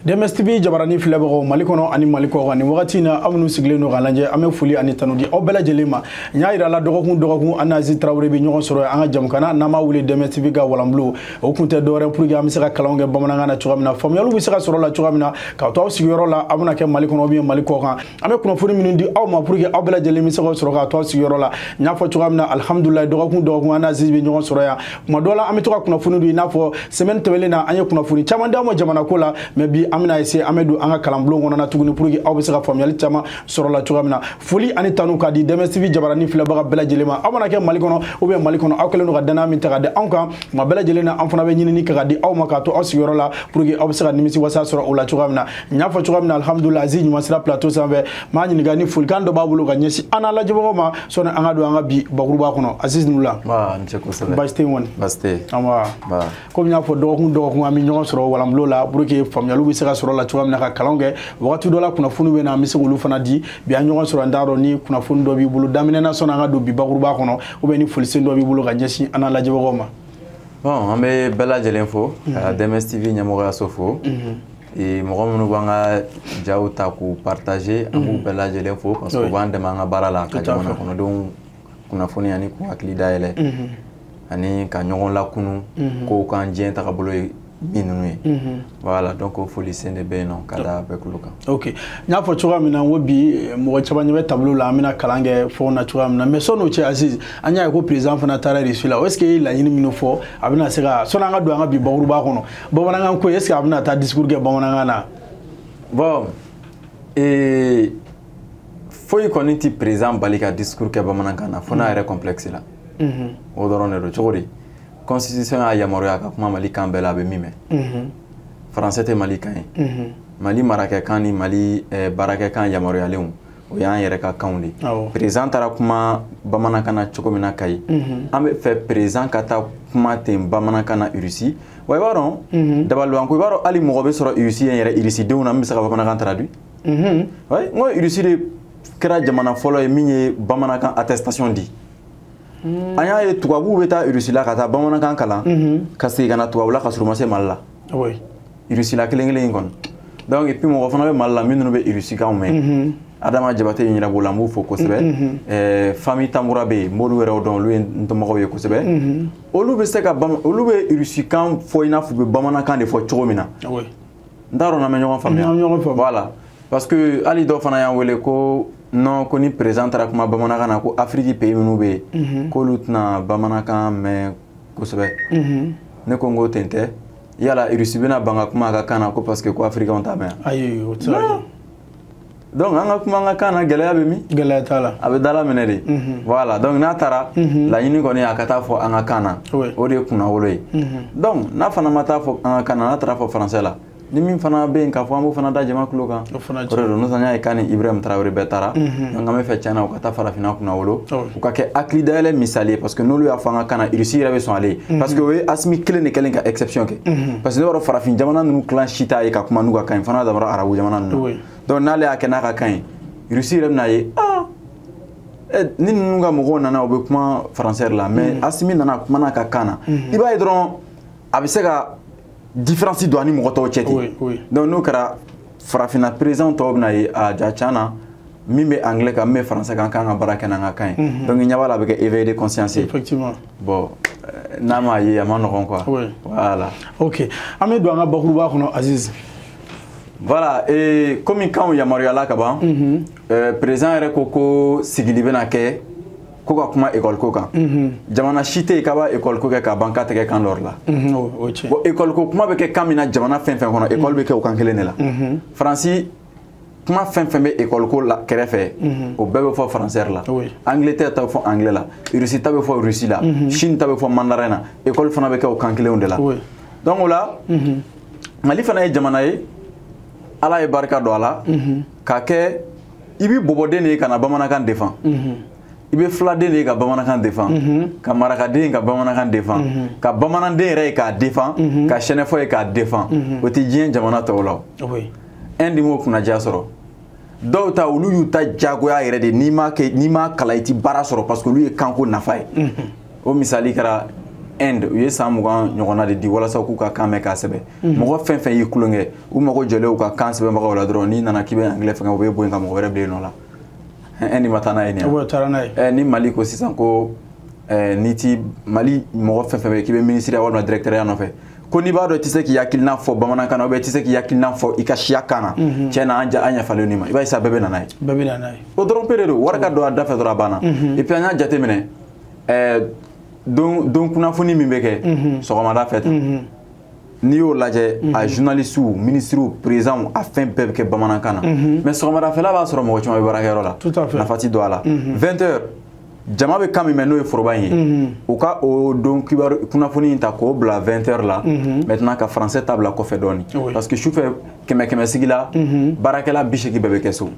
DMS-TV jabarani filɛbagaw Mali kɔnɔ ani Mali kɔ kan nin wagati na aw minnu sigilen don k'a lajɛ an bɛ foli ani tanu di aw bɛɛ lajɛlen ma n y'a yira la dɔgɔkun an Azizi Tarawele bɛ ɲɔgɔn sɔrɔ an ka jamukan n'an b'a wele DMS-TV ka walanbulon o kun tɛ dɔwɛrɛ pour que an bɛ se ka kalanw kɛ bamanankan na cogoya min na faamuyaliw bɛ se ka sɔrɔ la cogoya min na k'aw to aw sigiyɔrɔ la aw bɛna kɛ Mali kɔnɔ ou bien Mali kɔ kan an bɛ kunnafoni minnu di aw ma pour que aw bɛɛ lajɛlen bɛ se ka sɔrɔ k'aw to aw sigiyɔrɔ la n y'a fɔ cogoya min na alhamdulillah dɔgɔkun an Azizi bɛ ɲɔgɔn sɔrɔ yan tuma dɔ la an bɛ to ka kunnafoni di i n'a fɔ semaine tɛmɛnen na an ye kunnafoni caman d'aw ma jamana ko la mais bi an bɛna essayer an bɛ don an ka kalanbulon kɔnɔ na tuguni pour que aw bɛ se ka faamuyali caman sɔrɔ la cogoya min na foli ani tanu ka di DMS-TV jabarani filɛbaga bɛɛ lajɛlen ma aw mana kɛ Mali kɔnɔ ou bien Mali kɔnɔ aw kɛlen don ka danaya min ta ka di anw kan tuma bɛɛ lajɛlen na an fana bɛ ɲinini kɛ ka di aw ma k'a to aw sigiyɔrɔ la pour que aw bɛ se ka nimisi wasa sɔrɔ o la cogoya min na n y'a fɔ cogoya min na alhamdulillah Azizi ɲumansira plateau sanfɛ m'a ɲininka ni folikan dɔ b'a bolo ka ɲɛsin an n'a lajɛbagaw ma sɔnni an ka don an ka bi bakuruba kɔnɔ Azizi Nurula baasi tɛ yen kɔni baasi tɛ yen komi n y'a fɔ dɔgɔkun an bɛ ɲɔgɔn sɔrɔ walanbulon la pour que faamuyaliw bɛ se ka sɔrɔ la cogoya min na ka kalanw kɛ wagati dɔ la kunnafoni bɛ na an bɛ se k'olu fana di bi an ɲɔgɔn sɔrɔ an t'a dɔn ni kunnafoni dɔ b'i bolo daminɛ na sɔnni an ka don bi bakuruba kɔnɔ ou bien ni folisen dɔ b'i bolo ka ɲɛsin an n'a lajɛbagaw ma. Bon, an bɛ bɛɛ lajɛlen fo ka DMS-TV ɲɛmɔgɔyaso fo mɔgɔ minnu b'an ka jaw ta k'u partager an b'u bɛɛ lajɛlen fo parce que u b'an dɛmɛ an ka baara la ka jamana kɔnɔdenw kunnafoni ani k'u hakili dayɛlɛ ani ka ɲɔgɔn lakunu kow kan diɲɛ tagabolo ye min ninnu ye voilà donc foli sen de bɛ yen nɔ ka da bɛɛ kulo kan. Ok n y'a fɔ cogoya min na n ko bi mɔgɔ caman ɲɛ bɛ tableau la an bɛna kalan kɛ fɛnw na cogoya min na mais sɔnni o cɛ Azizi an y'a ye ko président fana taara reçu la est ce que i ye laɲini minnu fɔ a bɛna se ka sɔnni an ka don an ka bi bakuruba kɔnɔ bamanankan ko est ce que a bɛna taa discours kɛ bamanankan na. Bon foyi kɔni ti président bali ka discours kɛ bamanankan na fo n'a yɛrɛ complexe la o dɔrɔn de don cogo di constitution y'a yamaruya ka kuma Mali kan bɛɛ la a bɛ min mɛn français tɛ Mali kan ye Mali marakɛkan ni Mali baarakɛkan yamaruyalenw o y'an yɛrɛ ka kanw de président taara kuma bamanankan na cogo min na Kayi an bɛ fɛ président ka taa kuma ten bamanankan na Russie wa i b'a dɔn dabalibanko i b'a dɔn hali mɔgɔ bɛ sɔrɔ Russie yɛrɛ Russidenw na min bɛ se ka bamanankan traduit n ko Russie de kɛra jamana fɔlɔ ye min ye bamanankan attestation di an y'a ye tubabuw bɛ taa Russie la ka taa bamanankan kalan ka segin ka na tubabu la ka sɔrɔ u ma se Mali la Russie la kelen kelen in kɔni donc et puis mɔgɔ fana bɛ Mali la minnu bɛ Russie kan mɛn Adama Jabate ɲɛna b'o la n b'o fɔ kosɛbɛ famille Tamura bɛ yen n b'olu yɛrɛ dɔn olu ye n dɔnbagaw ye kosɛbɛ olu bɛ se ka olu bɛ Russie kan fɔ i n'a fɔ u bɛ bamanankan de fɔ cogo min na n t'a dɔn n'an bɛ ɲɔgɔn faamuya voilà parce que hali dɔ fana y'an wele ko non ko ni président taara kuma bamanankan na ko Afrique pays minnu bɛ yen k'olu tɛna bamanankan mɛn kosɛbɛ ne ko n ko ten tɛ yala Russie bɛna ban ka kuma a ka kan na ko parce que ko africain t'a mɛn ayi o tɛ se ka kɛ donc an ka kuma an ka kan na gɛlɛya bɛ min gɛlɛya t'a la a bɛ dala minɛ de voilà donc n'a taara laɲini kɔni a ka taa fɔ an ka kan na o de ye kunnawolo ye donc n'a fana ma taa fɔ an ka kan na n'a taara fɔ français la ni min fana bɛ yen k'a fɔ an b'o fana da jama kulo kan o de don n'o tɛ n y'a ye k'a ni Ibrahim Traoré bɛɛ taara donc an bɛ fɛ tiɲɛna u ka taa farafinna kunnawolo u ka kɛ hakili dayɛlɛ misali ye parce que n'olu y'a fɔ an ka kan na Russie yɛrɛ bɛ sɔn ale ye parce que o ye Asimi kelen de kɛlen ka exception kɛ parce que ne b'a dɔn farafin jamana ninnu tilan si t'a ye ka kuma n'u ka kan ye fana dabɔra arabu jamana ninnu donc n'ale y'a kɛ n'a ka kan ye Russie yɛrɛ bɛna ye ni ninnu ka mɔgɔw nana u bɛ kuma français la mais Asimi nana kuma n'a ka kan na i b'a ye dɔrɔn a bɛ se ka différence don ani mɔgɔ tɔw cɛ ten donc n'o kɛra farafinna président tɔw bɛna ye a ja tiɲɛ na min bɛ anglais kan min bɛ français kan kan ka baara kɛ n'an ka kan ye donc ɲɛ b'a la a bɛ kɛ éveil de conscience ye bon n'a m'a ye a ma nɔgɔn quoi voilà. Ok an bɛ don an ka bakuruba kɔnɔ Azizi. Voilà komi kanw yamaruyala ka ban président yɛrɛ ko sigili bɛna kɛ ko ka kuma école ko kan jamana si tɛ yen k'a b'a école ko kɛ k'a ban k'a tɛ kɛ kan dɔ la bon école ko kuma bɛ kɛ kan min na jamana fɛn fɛn kɔnɔ école bɛ kɛ o kan kelen de la Faransi kuma fɛn fɛn bɛ école ko la kɛrɛfɛ o bɛɛ bɛ fɔ français la Angleterre ta bɛ fɔ anglais la Russie ta bɛ fɔ Russie la Chine ta bɛ fɔ mandarin na école fana bɛ kɛ o kan kelenw de la donc o la Mali fana ye jamana ye Ala ye barika don a la k'a kɛ i bɛ bɔbɔden de ye ka na bamanankan défend i bɛ filaden de ye ka bamanankan défend ka marakaden ye ka bamanankan défend ka bamananden yɛrɛ ye k'a défend ka sɛnɛfɔ ye k'a défend o tɛ diɲɛ jamana tɔw la un di m'o kunnaja sɔrɔ dɔw ta olu y'u ta jagoya yɛrɛ de n'i ma kalan i ti baara sɔrɔ parce que olu ye kanko nafa ye o misali kɛra Inde u ye san 20 ɲɔgɔnna de di walasa k'u ka kan mɛn k'a sɛbɛn mɔgɔ fɛn fɛn y'i kulonkɛ u mago jɔlen u ka kan sɛbɛnbagaw la dɔrɔn n'i nana k'i bɛ anglais fɛngɛ u bɛ bɔ yen ka mɔgɔ wɛrɛ bila yen nɔ la ni ma taa n'a ye nin ye ni Mali ko sisan ko n'i ti Mali mɔgɔ fɛn fɛn bɛ k'i bɛ ministre walima directeur ya nɔfɛ ko n'i b'a dɔn i tɛ se k'i hakilina fɔ bamanankan na ou bien i tɛ se k'i hakilina fɔ i ka siya kan na tiɲɛ na an yafalen nin ma i b'a ye sisan bɛɛ bɛ nana ye o dɔrɔn pe de don wari ka don a da fɛ dɔrɔn a banna et puis an y'a jateminɛ don kunnafoni min bɛ kɛ sɔgɔmada fɛ tan n'i y'o lajɛ a journalistes ministres présidents a fɛn bɛɛ bɛ kɛ bamanankan na mais sɔgɔmadafɛla b'a sɔrɔ mɔgɔ caman bɛ baarakɛyɔrɔ la nafa tɛ don a la 20h jama bɛ kan min mɛn n'o ye foroba in ye u ka o don kibaru kunnafoni in ta k'o bila 20h la maintenant ka français ta bila kɔfɛ dɔɔni parce que sufɛ kɛmɛ sigi la baarakɛla 80 bɛɛ bɛ kɛ so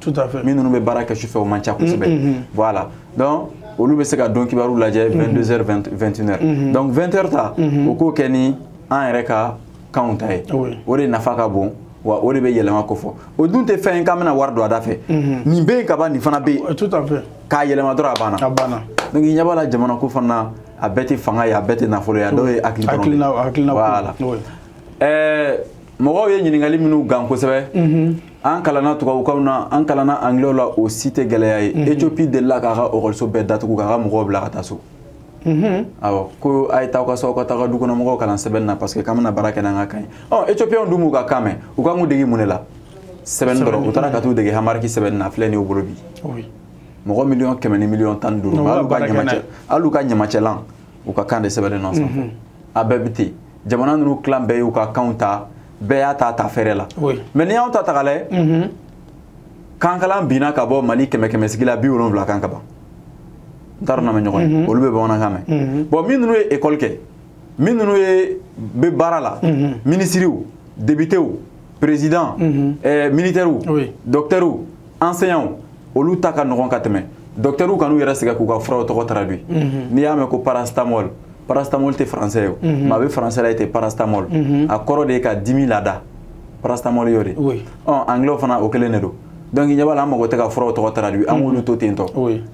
min ninnu bɛ baara kɛ sufɛ o man ca kosɛbɛ voilà donc olu bɛ se ka don kibaru lajɛ 22h 21h donc 20h ta o k'o kɛ ni an yɛrɛ ka kanw ta ye o de nafa ka bon wa o de bɛ yɛlɛma ko fɔ o dun tɛ fɛn k'an bɛna wari don a da fɛ nin bɛ yen ka ban nin fana bɛ yen k'a yɛlɛma dɔrɔn a banna donc i ɲɛ b'a la jamana ko fana a bɛɛ tɛ fanga ye a bɛɛ tɛ nafolo ye a dɔw ye hakili dɔrɔn de voilà mɔgɔw ye ɲininkali minnu gan kosɛbɛ an kalanna tubabukanw na an kalanna anglais la o si tɛ gɛlɛya ye Éthiopie delila k'a ka okɔliso bɛɛ datugu k'a ka mɔgɔw bila ka taa so awɔ ko a ye taa aw ka so aw ka taa du kɔnɔ mɔgɔw kalan sɛbɛnni na parce que k'an bɛna baara kɛ n'an ka kan ye Éthiopiens dun b'u ka kan mɛn u kan k'u dege mun de la sɛbɛnni dɔrɔn u taara ka t'u dege hamariki sɛbɛnni na filɛ nin y'u bolo bi mɔgɔ 1,000,000 ni 1,15,000 hali u ka ɲamacɛlan u ka kan de sɛbɛnnen nɔ sanfɛ a bɛɛ bɛ ten jamana ninnu tilan bɛɛ y'u ka kanw ta bɛɛ y'a ta fɛrɛ la mais n'i y'anw ta ta k'a lajɛ kankalan binna ka bɔ Mali 100 sigi la 70 kan ka ban n t'a dɔn n'a mɛn ɲɔgɔn ye olu bɛ bamanankan mɛn bon min ninnu ye école kɛ min ninnu bɛ baara la ministres députés présidents militaires docteurs enseignants olu ta ka nɔgɔn ka tɛmɛ docteurs kan'u yɛrɛ sɛgɛn k'u ka furaw tɔgɔ traduit n'i y'a mɛn ko paracétamol tɛ français ye mais a bɛ français la yen ten paracétamol a kɔrɔ de ye ka dimi lada paracétamol y'o de anglais fana o kelen de don donc i ɲɛ b'a la an mago tɛ ka furaw tɔgɔ traduit an k'olu to ten tɔ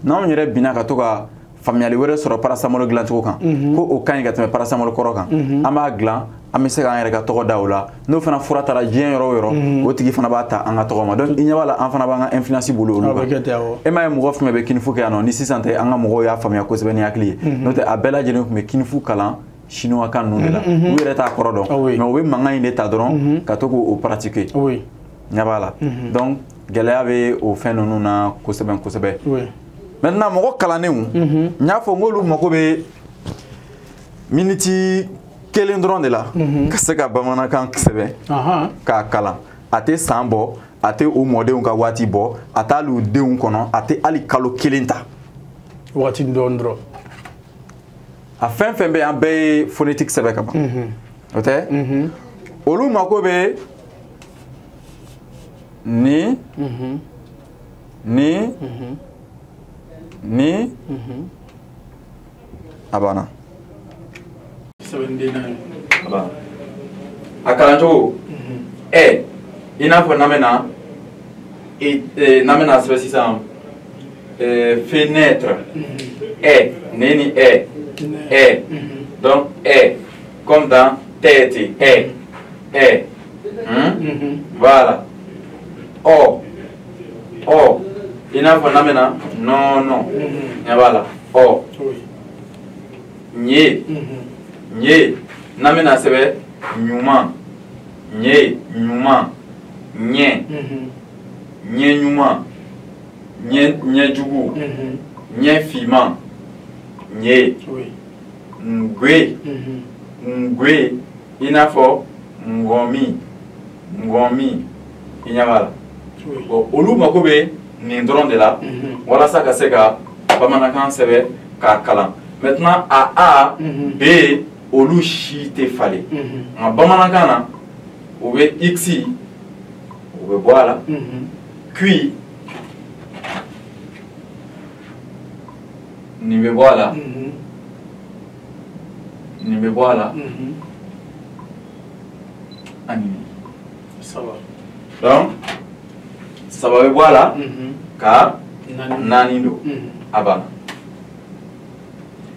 n'anw yɛrɛ binna ka to ka faamuyali wɛrɛ sɔrɔ paracétamol dilancogo kan ko o ka ɲi ka tɛmɛ paracétamol kɔrɔ kan an b'a dilan an bɛ se k'an yɛrɛ ka tɔgɔ da o la n'o fana fura taara diɲɛ yɔrɔ o yɔrɔ o tigi fana b'a ta an ka tɔgɔ ma donc i ɲɛ b'a la an fana b'an ka influence bolo olu kan e m'a ye mɔgɔ fɛn bɛ kinifu kɛ yan nɔ ni sisan tɛ an ka mɔgɔw y'a faamuya kosɛbɛ ni hakili ye n'o tɛ a bɛɛ lajɛlen tun bɛ kinifu kalan chinois kan ninnu de la u yɛrɛ t'a kɔrɔ dɔn mais u bɛ mankan in de ta dɔrɔn ka to k'o pratiquer ɲɛ b'a la donc gɛlɛya bɛ o fɛn ninnu na kosɛbɛ kosɛbɛ maintenant mɔgɔ kalannenw n y'a fɔ n k'olu mago bɛ miniti kelen dɔrɔn de la ka se ka bamanankan sɛbɛn k'a kalan a tɛ san bɔ a tɛ o mɔdenw ka waati bɔ a t'ali u denw kɔnɔ a tɛ hali kalo kelen ta waati dɔɔni dɔrɔn a fɛn fɛn bɛ yen an bɛɛ ye phonétique sɛbɛn ka ban o tɛ olu mago bɛ ni a banna a kalancogo i n'a fɔ n'an bɛna sɛbɛn sisan fenêtre ne ni donc comme dans tête voilà i n'a fɔ n'an bɛna non ɲɛ b'a la ɲe n'an bɛna sɛbɛn ɲuman ɲuman ɲɛ ɲuman ɲɛ jugu ɲɛ fiman ɲe ngwe i n'a fɔ ngɔmi i ɲɛ b'a la olu mago bɛ nin dɔrɔn de la walasa ka se ka bamanankan sɛbɛn k'a kalan maintenant a b olu si tɛ falen nka bamanankan na o bɛ x o bɛ bɔ a la q nin bɛ bɔ a la nin bɛ bɔ a la ani donc saba bɛ bɔ a la ka naani don a banna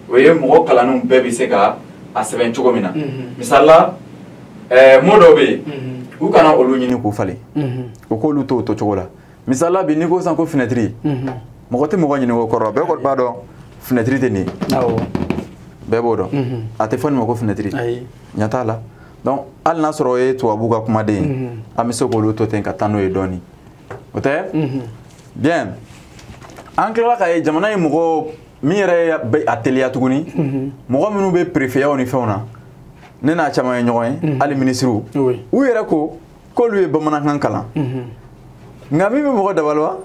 o ye mɔgɔ kalannenw bɛɛ bɛ se ka a sɛbɛn cogo min na misala mot dɔ bɛ yen u kana olu ɲini k'u falen u k'olu to o to cogo la misala bi n'i ko sisan ko fenêtre mɔgɔ tɛ mɔgɔ ɲini o kɔrɔ bɛɛ kɔni b'a dɔn fenêtre tɛ nin bɛɛ b'o dɔn a tɛ fɔ nin ma ko fenêtre ɲɛ t'a la donc hali n'a sɔrɔ o ye tubabu ka kumaden ye an bɛ se k'olu to ten ka taa n'o ye dɔɔni o tɛ bien an tilala ka ye jamana ye mɔgɔ min yɛrɛ bɛ a teliya tuguni mɔgɔ minnu bɛ préfet ni fɛnw na ne n'a caman ye ɲɔgɔn ye hali ministres u yɛrɛ ko k'olu ye bamanankan kalan nka min bɛ mɔgɔ dabali wa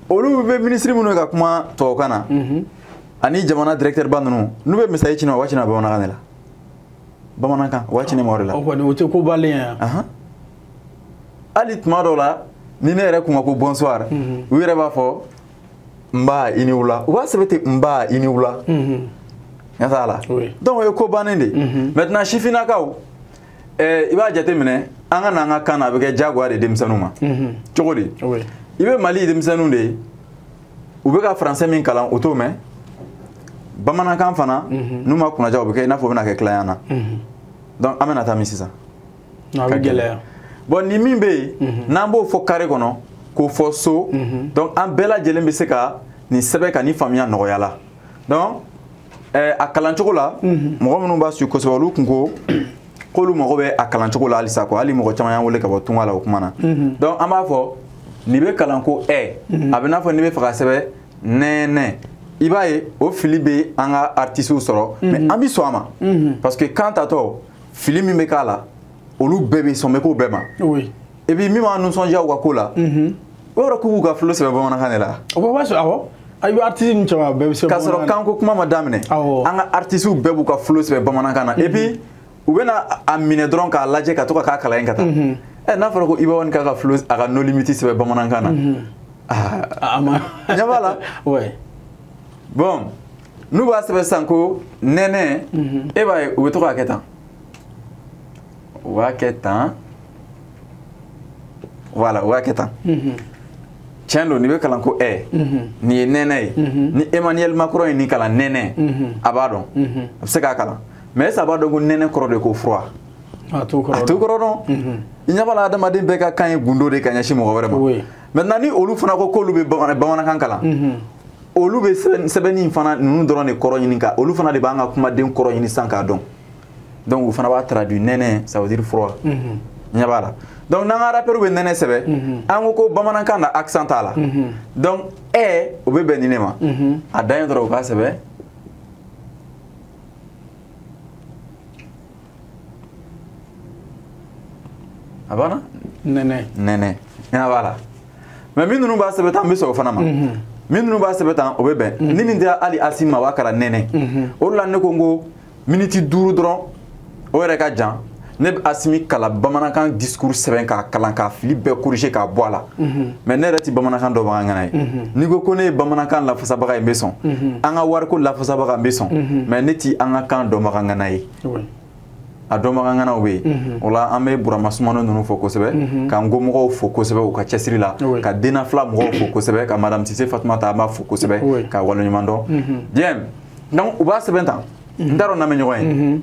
olu bɛ ministre minnu ka kuma tubabukan na ani jamana directeur ba ninnu n'u bɛ message ci ne ma u b'a ci ne ma bamanankan de la bamanankan u b'a ci ne ma o de la. o kɔni o tɛ ko balen ye. hali tuma dɔw la ni ne yɛrɛ kun ma ko bonsoir u yɛrɛ b'a fɔ nba i ni wula u b'a sɛbɛn ten nba i ni wula ɲɛ t'a la donc o ye ko bannen de maintenant sifinnakaw i b'a jate minɛ an ka n'an ka kan na a bɛ kɛ diyagoya de denmisɛnninw ma cogo di i bɛ mali denmisɛnninw de ye u bɛ ka français min kalan u t'o mɛn bamanankan fana n'u ma kunnaja o bɛ kɛ i n'a fɔ u bɛna kɛ tilayan na donc an bɛna taa min sisan a bɛ gɛlɛya bon ni min bɛ yen n'an b'o fɔ carré kɔnɔ k'o fɔ so donc an bɛɛ lajɛlen bɛ se ka nin sɛbɛn ka nin faamuya nɔgɔya la donc a kalancogo la mɔgɔ minnu b'a su kosɛbɛ olu kun ko k'olu mago bɛ a kalancogo la halisa quoi hali mɔgɔ caman y'an wele ka bɔ tunga la o kuma na donc an b'a fɔ n'i bɛ kalan ko a bɛ n'a fɔ n'i bɛ fɛ ka sɛbɛn nɛnɛ i b'a ye o fili bɛ an ka artistes sɔrɔ mais an bɛ sɔn a ma parce que kan tatɔ fili min bɛ k'a la olu bɛɛ bɛ sɔn bɛ k'o bɛɛ ma et puis min b'an nisɔndiya u ka ko la o yɔrɔ k'u ka filo sɛbɛn bamanankan de la. o b'a sɔrɔ awɔ a bɛ artiste ni caman bɛɛ bɛ se k'a sɔrɔ kanko kuma ma daminɛ an ka artistes bɛɛ b'u ka filo sɛbɛn bamanankan na et puis u bɛna a minɛ dɔrɔn k'a lajɛ ka to ka k'a kalan yen ka taa n'a fɔra ko Iba k'a ka filo a ka no limite sɛbɛn bamanankan na ɲɛ b'a la bon n'u b'a sɛbɛn sisan ko nɛnɛ e b'a ye u bɛ to k'a kɛ tan u b'a kɛ tan voilà u b'a kɛ tan tiɲɛ don n'i bɛ kalan ko nin ye nɛnɛ ye ni Emmanuel Macron ye nin kalan nɛnɛ a b'a dɔn a bɛ se k'a kalan mais est-ce que a b'a dɔn ko nɛnɛ kɔrɔ de ko fura a t'o kɔrɔ dɔn i ɲɛ b'a la adamaden bɛɛ ka kan ye gundo de ka ɲɛsin mɔgɔ wɛrɛ ma maintenant ni olu fana ko k'olu bɛ bamanankan kalan olu bɛ sɛbɛnni fana ninnu dɔrɔn de kɔrɔ ɲini ka olu fana de b'an ka kumaden kɔrɔ ɲini sisan k'a dɔn donc u fana b'a traduit nɛnɛ ça veut dire froid ɲɛ b'a la donc n'an ka rappeurs bɛ nɛnɛ sɛbɛn an ko ko bamanankan na accent t'a la donc o bɛ bɛn ni ne ma a dan ye dɔrɔn u k'a sɛbɛn a banna nɛnɛ ɲɛ b'a la mais min ninnu b'a sɛbɛn tan n bɛ sɔn o fana ma min ninnu b'a sɛbɛn tan o bɛ bɛn ni nin tɛ hali Asimi ma o b'a kalan nɛnɛ o de la ne ko n ko miniti 5 dɔrɔn o yɛrɛ ka jan ne bɛ Asimi kalan bamanankan discours sɛbɛn k'a kalan k'a fili bɛɛ corriger k'a bɔ a la mais ne yɛrɛ tɛ bamanankan dɔnbaga ye n'i ko ne ye bamanankan lafasabaga ye n bɛ sɔn an ka wariko lafasabaga n bɛ sɔn mais ne tɛ an ka kan dɔnbaga ye a dɔnbaganganaw bɛ yen o la an bɛ Burama Sumano ninnu fɔ kosɛbɛ ka ngomɔgɔw fɔ kosɛbɛ u ka cɛsiri la ka denafila mɔgɔw fɔ kosɛbɛ ka Madame Tise Fatumata an b'a fɔ kosɛbɛ ka waleɲuman dɔn bien donc u b'a sɛbɛn tan n t'a dɔn n'an bɛ ɲɔgɔn ye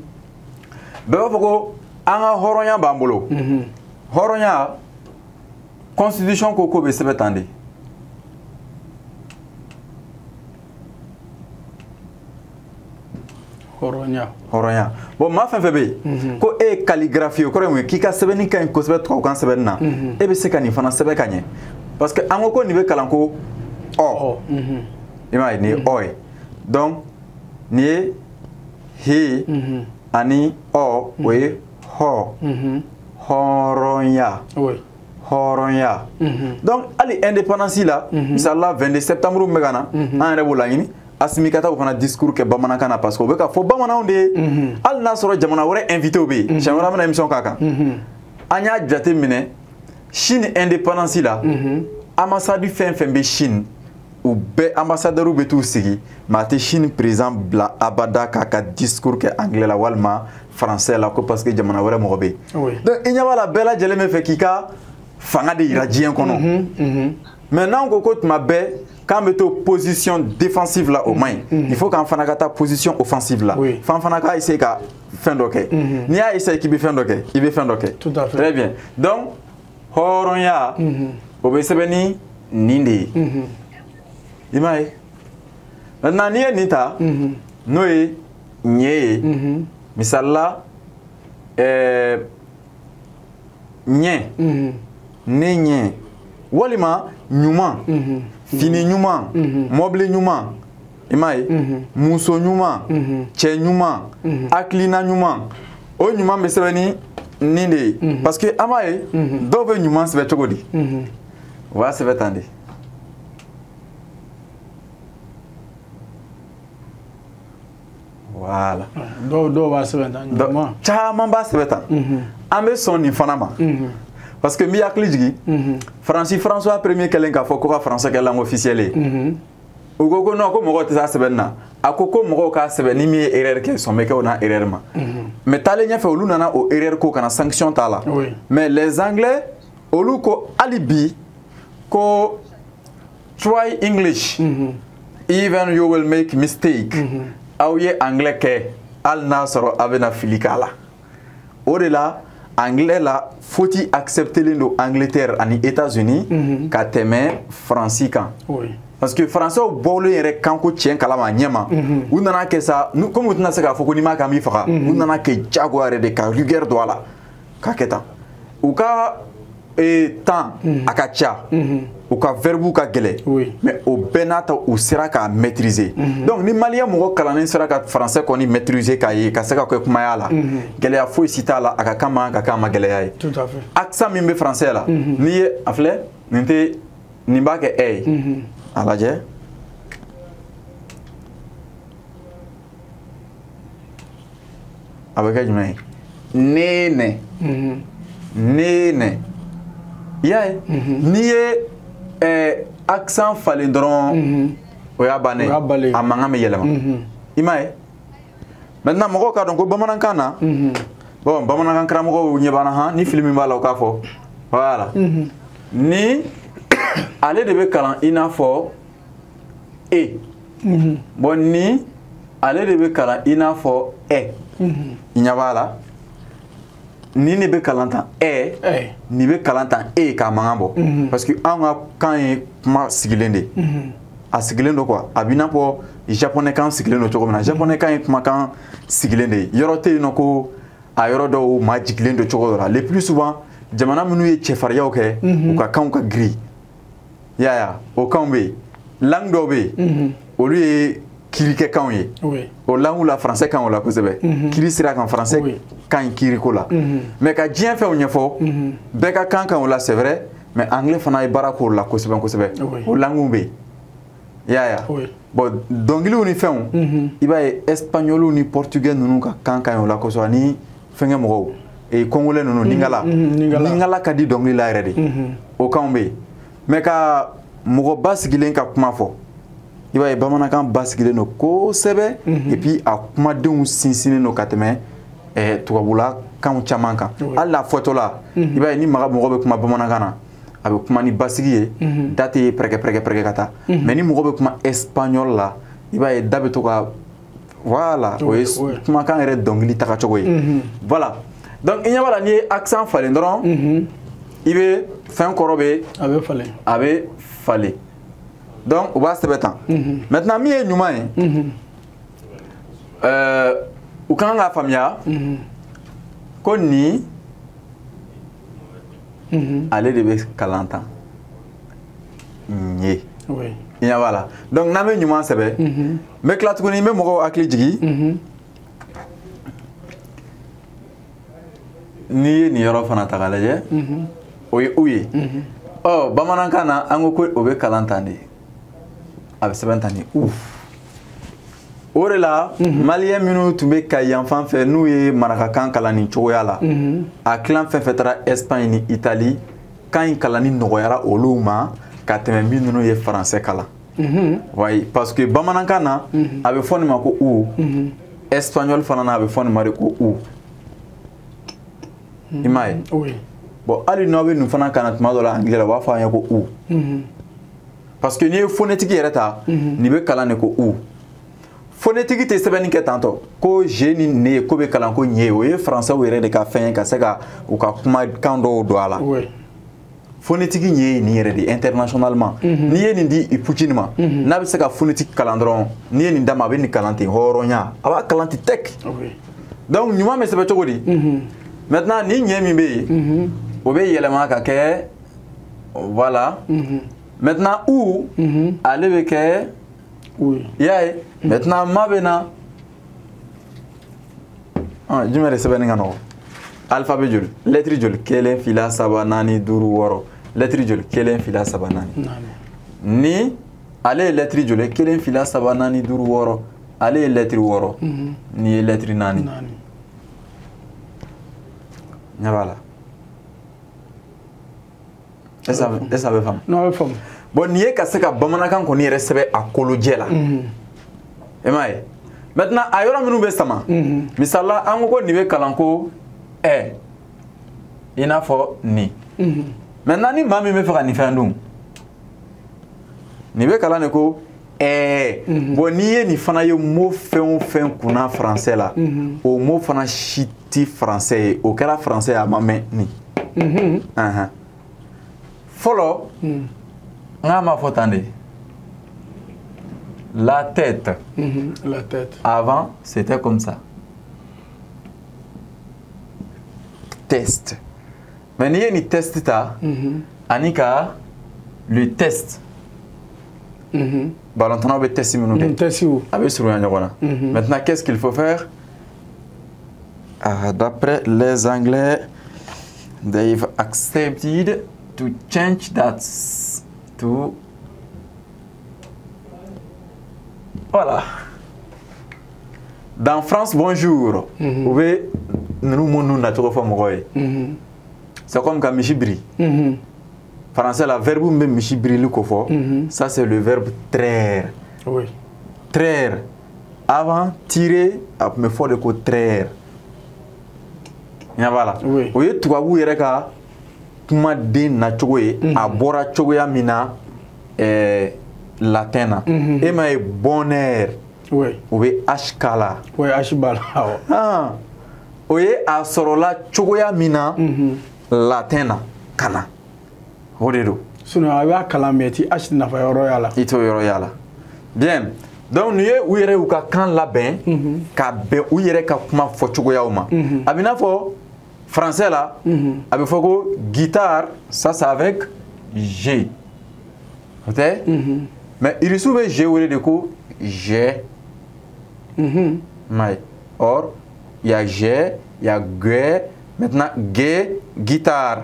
bɛɛ b'a fɔ ko an ka hɔrɔnya b'an bolo hɔrɔnya constitution ko k'o bɛ sɛbɛn tan de hɔrɔnya bon maa fɛn fɛn bɛ yen ko e ye calligraphie o kɔrɔ ye mun ye k'i ka sɛbɛnni ka ɲi kosɛbɛ tubabukan sɛbɛnni na e bɛ se ka nin fana sɛbɛn ka ɲɛ parce que an ko nin bɛ kalan ko ɔ i m'a ye nin ye ɔ ye donc nin ye he ani ɔ o ye hɔ hɔrɔnya hɔrɔnya donc hali indépendance la misalila 22 septembre min bɛ ka na an yɛrɛ b'o laɲini Asimi ka taa o fana discours kɛ bamanankan na parce que o bɛ ka fɔ bamananw de ye hali n'a sɔrɔ jamana wɛrɛ invité bɛ yen siɲɛ wɛrɛ an bɛna émission k'a kan an y'a jate minɛ Chine indépendance la ambassade fɛn fɛn bɛ Chine u bɛɛ ambassadeurs bɛ t'u sigi mais a tɛ Chine président bila abada k'a ka discours kɛ anglais la walima français la ko parce que jamana wɛrɛ mɔgɔ bɛ yen donc i ɲɛ b'a la bɛɛ lajɛlen bɛ fɛ k'i ka fanga de yira diɲɛ kɔnɔ maintenant ko ko tuma bɛɛ k'an bɛ to position défensive la o man ɲi il faut k'an fana ka taa position offensive la f'an fana k'a essayer ka fɛn dɔ kɛ n'i y'a essayer k'i bɛ fɛn dɔ kɛ i bɛ fɛn dɔ kɛ tout à fait très bien donc hɔrɔnya o bɛ sɛbɛn ni nin de ye i m'a ye maintenant n'i ye nin ta n'o ye ɲɛ ye misali la ɲɛ ne ɲɛ walima ɲuman fini ɲuman mɔbili ɲuman i m'a ye muso ɲuman cɛ ɲuman hakilina ɲuman o ɲuman bɛ sɛbɛn ni nin de ye parce que an b'a ye dɔw bɛ ɲuman sɛbɛn cogo di o b'a sɛbɛn tan de voilà dɔw b'a sɛbɛn tan ɲuman caman b'a sɛbɛn tan an bɛ sɔn nin fana ma parce que n b'i hakili jigin faransi François premier kɛlen k'a fɔ ko ka faransɛ kɛ langue officielle ye u ko ko non ko mɔgɔw tɛ se a sɛbɛnni na a ko ko mɔgɔw k'a sɛbɛn ni min ye erreur kɛ sɔn bɛ kɛ o n'a erreur ma mais taalen ɲɛfɛ olu nana o erreur ko kana sanction t'a la mais les anglais olu ko hali bi ko try English even you will make mistake aw ye anglais kɛ hali n'a sɔrɔ a bɛna fili k'a la o de la anglais la faut-il accepter don Angleterre ani États-Unis ka tɛmɛ Faransi kan parce que français bɔlen yɛrɛ kanko tiɲɛ kalama ɲɛma u nana kɛ sa comme u tɛna se k'a fɔ ko n'i m'a kɛ an b'i faga u nana kɛ jagoya yɛrɛ de ka rigueur don a la k'a kɛ tan u ka temps a ka ca u ka verbe ka gɛlɛ mais o bɛɛ n'a ta u sera k'a maîtriser donc ni maliyɛn mɔgɔ kalannen sera ka français kɔni maîtriser k'a ye ka se ka kɛ kumaya la gɛlɛya foyi si t'a la a ka kan man ka k'a ma gɛlɛya ye accent min bɛ français la n'i ye a filɛ nin b'a kɛ ɛ ye a lajɛ a bɛ kɛ jumɛn ye nɛnɛ nɛnɛ i y'a ye n'i ye accent falen dɔrɔn o y'a bannen a mankan bɛ yɛlɛma i m'a ye maintenant mɔgɔw k'a dɔn ko bamanankan na bon bamanankan karamɔgɔw ɲɛ b'an na han ni fili min b'a la o k'a fɔ voilà ni ale de bɛ kalan i n'a fɔ e bon ni ale de bɛ kalan i n'a fɔ ɛ i ɲɛ b'a la ni ne bɛ kalan tan ni bɛ kalan tan k'a mankan bɔ parce que an ka kan ye kuma sigilen de a sigilen don quoi a b'i n'a fɔ japonais kan sigilen don cogo min na japonais kan ye kumakan sigilen de ye yɔrɔ tɛ yen nɔ ko a yɔrɔ dɔw ma jigilen don cogo dɔ la le plus souvent jamana minnu ye cɛfariyaw kɛ u ka kanw ka girin i y'a ye o kanw bɛ yen langue dɔw bɛ yen olu ye kirikɛkanw ye o langue la français kan o la kosɛbɛ kiri sira kan français kan kiriko la mais ka diɲɛ fɛnw ɲɛfɔ bɛɛ ka kan o la c'est vrai mais anglais fana ye baara k'o la kosɛbɛ kosɛbɛ o languew bɛ yen i y'a ye bon dɔnkiliw ni fɛnw i b'a ye espagnol ni portugais ninnu ka kan o la kosɛbɛ ani fɛnkɛ mɔgɔw congolais ninnu ningala ka di dɔnkili la yɛrɛ de o kanw bɛ yen mais ka mɔgɔba sigilen ka kuma fɔ i b'a ye bamanankan basigilen don kosɛbɛ et puis a kumadenw sinsinnen don ka tɛmɛ tubabula kanw caman kan hali la fɔtɔla i b'a ye ni mɔgɔ bɛ kuma bamanankan na a bɛ kuma ni basigi ye da tɛ pɛrɛkɛ ka taa mais ni mɔgɔ bɛ kuma espagnol la i b'a ye da bɛ to ka voilà o ye kumakan yɛrɛ dɔnkili tagacogo ye voilà donc i ɲɛ b'a la n'i ye accent falen dɔrɔn i bɛ fɛn kɔrɔ bɛ a bɛ falen donc o b'a sɛbɛn tan maintenant min ye ɲuman ye u kan k'a faamuya ko nin ale de bɛ kalan tan ye i ɲɛ b'a la donc n'an bɛ ɲuman sɛbɛn n bɛ tila tuguni n bɛ mɔgɔw hakili jigin n'i ye nin yɔrɔ fana ta k'a lajɛ o ye u ye ɔ bamanankan na an ko o bɛ kalan tan de a bɛ sɛbɛn tan ni u o de la maliyɛn minnu tun bɛ ka yan fan fɛ n'u ye marakakan kalan nin cogoya la a tilan fɛn fɛn taara Espagne ni Italie kan in kalanni nɔgɔyara olu ma ka tɛmɛ minnu ye faransɛ kalan wayi parce que bamanankan na a bɛ fɔ nin ma ko u espagnol fana na a bɛ fɔ nin ma de ko u i m'a ye bon hali n'aw bɛ nin fana kana tuma dɔ la anglais la u b'a fɔ an ye ko u parce que n'i ye phonétique yɛrɛ ta nin bɛ kalan de ko u phonétique tɛ sɛbɛnni kɛ tantɔ ko je ni ne ko bɛ kalan ko ɲe o ye français yɛrɛ de ka fɛn ye ka se ka u ka kumakan dɔw don a la phonétique ɲe nin yɛrɛ de internationalement n'i ye nin di Putin ma n'a bɛ se ka phonétique kalan dɔrɔn n'i ye nin d'a ma a bɛ nin kalan ten hɔrɔnya a b'a kalan ten tɛk donc ɲuman bɛ sɛbɛn cogo di maintenant ni ɲe min bɛ yen o bɛ yɛlɛma ka kɛ voilà maintenant ou ale bɛ kɛ i y'a ye maintenant ma bɛ na jumɛn de sɛbɛnni ka nɔgɔn alphabet joli lettre joli 1 2 3 4 5 6 7 lettre joli 1 2 3 4 ni ale ye lettre joli 1 2 3 4 5 6 ale ye lettre 6 ni ye lettre 4 ɲɛ b'a la est-ce que a bɛ faamu non a bɛ faamu bon nin ye ka se ka bamanankan kɔni yɛrɛ sɛbɛn a kolojɛ la e m'a ye maintenant a yɔrɔ minnu bɛ sama misala an ko nin bɛ kalan ko i n'a fɔ nin maintenant ni maa min bɛ fɛ ka nin fɛn dun nin bɛ kalan de ko bon n'i ye nin fana ye mot fɛn o fɛn kunna français la o mot fana si ti français ye o kɛra français ye a ma mɛn nin fɔlɔ n k'a ma fɔ tan de la tête la tête avant c'était comme ça test mais n'i ye nin test ta ani ka le test ballontannaw bɛ test minnu kɛ a bɛ surunya ɲɔgɔn na maintenant qu'est-ce qu'il faut faire d'après les anglais they've accepted to change that to voilà dans France bonjour u bɛ ninnu minnu nacogo fɔ mɔgɔw ye c'est comme ka misi biri français la verbe min bɛ misi birili ko fɔ ça c'est le verbe traire traire avant tirer a tun bɛ fɔ de ko traire ɲɛ b'a la o ye tubabu yɛrɛ ka kumaden nacogo ye a bɔra cogoya min na latin na e ma ye bonheur o bɛ h k'a la o ye a sɔrɔla cogoya min na latin na ka na o de don sinon a b'a kalan mɛ i ti h nafa yɔrɔ y'a la i t'o yɔrɔ y'a la bien donc nin ye u yɛrɛ y'u ka kan labɛn ka bɛn u yɛrɛ ka kuma fɔcogoyaw ma a bɛ n'a fɔ français la a bɛ fɔ ko guitare ça c'est avec G o tɛ mais irisiw bɛ G wele de ko G mais or il y a G il y a G maintenant G guitare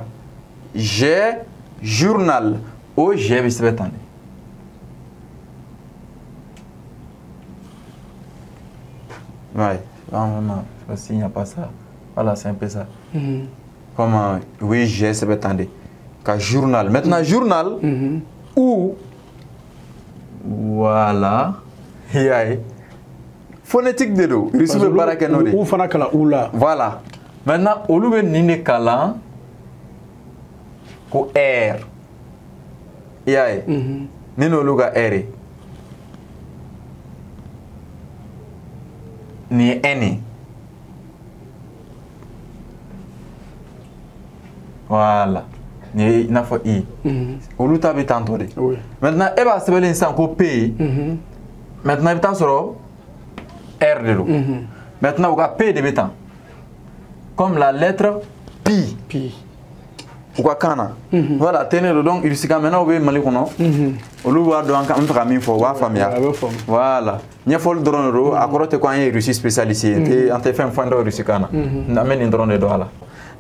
G journal o G bɛ sɛbɛn tan de ouais vraiment s'il n'y a pas ça voilà c'est un peu ça comment oui G sɛbɛn tan de ka journal maintenant journal ou voilà i y'a ye phonétique de don irisiw bɛ baara kɛ n'o de u fana kalan u la voilà maintenant olu bɛ nin de kalan ko R i y'a ye ni n'olu ka R ye nin ye N ye voilà nin ye i n'a fɔ I olu ta bɛ tan tɔ de maintenant e b'a sɛbɛnlen sisan ko P ye maintenant i bɛ taa sɔrɔ R de don maintenant u ka P de bɛ tan comme la lettre Pi u ka kan na voilà tene do donc irisikamɛnnaw bɛ Mali kɔnɔ olu b'a dɔn an bɛ fɛ ka min fɔ u b'a faamuya voilà ɲɛfɔli dɔrɔn de don a kɔrɔ tɛ ko an ye rusi spécialiste ye an tɛ fɛn fɛn dɔ rusikan na an bɛ nin dɔrɔn de dɔn a la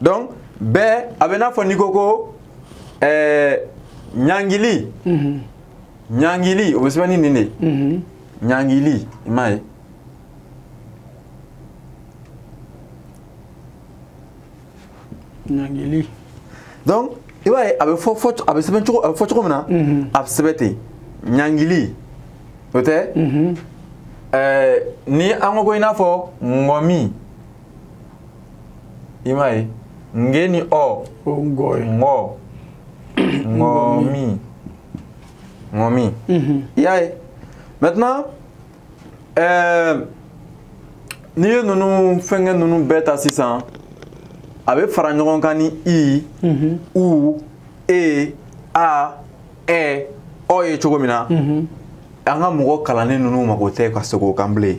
donc bɛɛ a bɛ n'a fɔ n'i ko ko ɲangili ɲangili o bɛ sɛbɛn ni nin de ɲangili i m'a ye ɲangili donc i b'a ye a bɛ sɛbɛn cogo a bɛ fɔ cogo min na a bɛ sɛbɛn ten ɲangili o tɛ ni an ko i n'a fɔ ŋɔmi i m'a ye nge ni ɔ ŋɔ ŋɔmi ngomi yaye maintenant ni ye nunu fɛngɛ nunu bɛɛ ta sisan a bɛ fara ɲɔgɔn kan ni i u e a ɛ o ye cogo min na an ka mɔgɔ kalannen nunu mago tɛ ka segin o kan bilen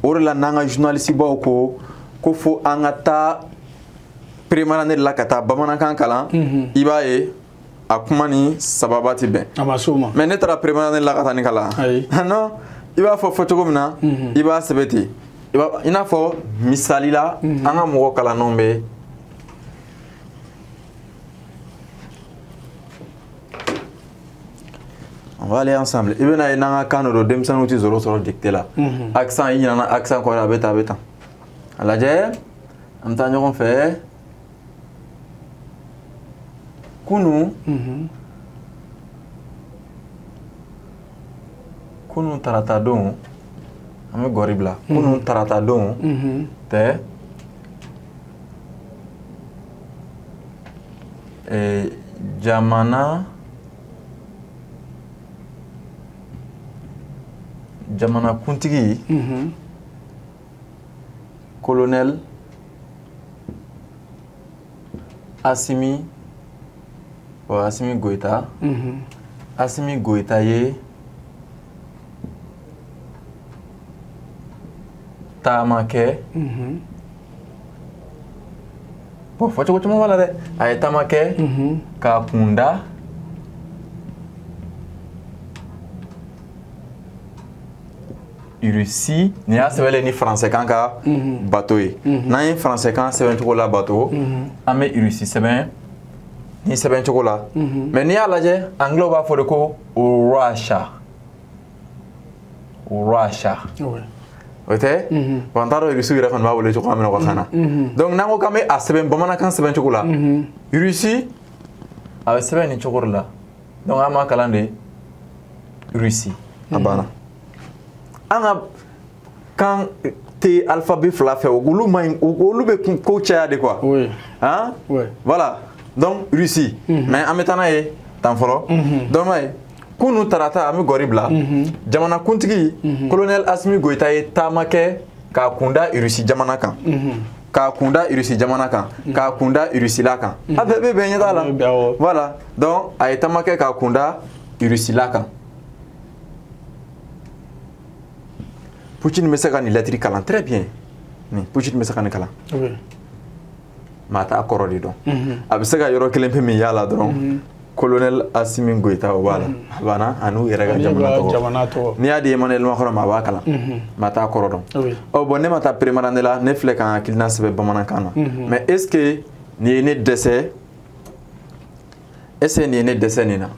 o de la n'an ka journaliste baw ko fo an ka taa prémaranne la ka taa bamanankan kalan i b'a ye a kuma ni sababa tɛ bɛn a ma s'o ma mais ne taara prémaranne la ka taa ni kalan non i b'a fɔ cogo min na i b'a sɛbɛn ten i n'a fɔ misali la an ka mɔgɔ kalannenw bɛ on va aller ensemble i bɛna ye n'an ka kan dɔ don denmisɛnninw tɛ sɔrɔ dictée la accent i ɲinana accent kɔrɔ a bɛ tan a lajɛ an bɛ taa ɲɔgɔn fɛ kunu tarata don an bɛ gɔri bila kunu tarata don tɛ jamanakuntigi colonel Assimi Goïta Assimi Goïta ye taama kɛ bon fɔ cogo caman b'a la dɛ a ye taama kɛ k'a kunda Russie ni y'a sɛbɛnlen ni français kan ka bateau ye n'an ye français kan sɛbɛn cogo la bateau an bɛ Russie sɛbɛn ni sɛbɛn cogo la mais n'i y'a lajɛ anglais b'a fɔ de ko Russia o tɛ bon n t'a dɔn Russie yɛrɛ fana b'a wele cogo min na o ka kan na donc n'an ko k'an bɛ a sɛbɛn bamanankan sɛbɛn cogo la Russie a bɛ sɛbɛn nin cogo de la donc an b'a kalan de Russie a banna an ka kan tɛ alphabet fila fɛ olu bɛ ko caya de quoi hein voilà donc Russie mais an bɛ taa n'a ye tan fɔlɔ donc kunu tarata an bɛ gɔri bila jamanakuntigi colonel Assimi Goïta ye taama kɛ k'a kunda Russie jamana kan k'a kunda Russie jamana kan k'a kunda Russie la kan a bɛɛ bɛ bɛn ɲɛ t'a la voilà donc a ye taama kɛ k'a kunda Russie la kan Poutine bɛ se ka nin lettre kalan très bien Poutine bɛ se ka nin kalan maa t'a kɔrɔ de dɔn a bɛ se ka yɔrɔ kelen pe min y'a la dɔrɔn colonel Assimi Goïta o b'a la a banna a n'u yɛrɛ ka jamana tɔgɔ n'i y'a di Emmanuel Macron ma a b'a kalan maa t'a kɔrɔ dɔn bon ne ma taa prémaranne la ne filɛ ka n hakilina sɛbɛn bamanankan na mais est ce que nin ye ne dɛsɛ est ce que nin ye ne dɛsɛ nin na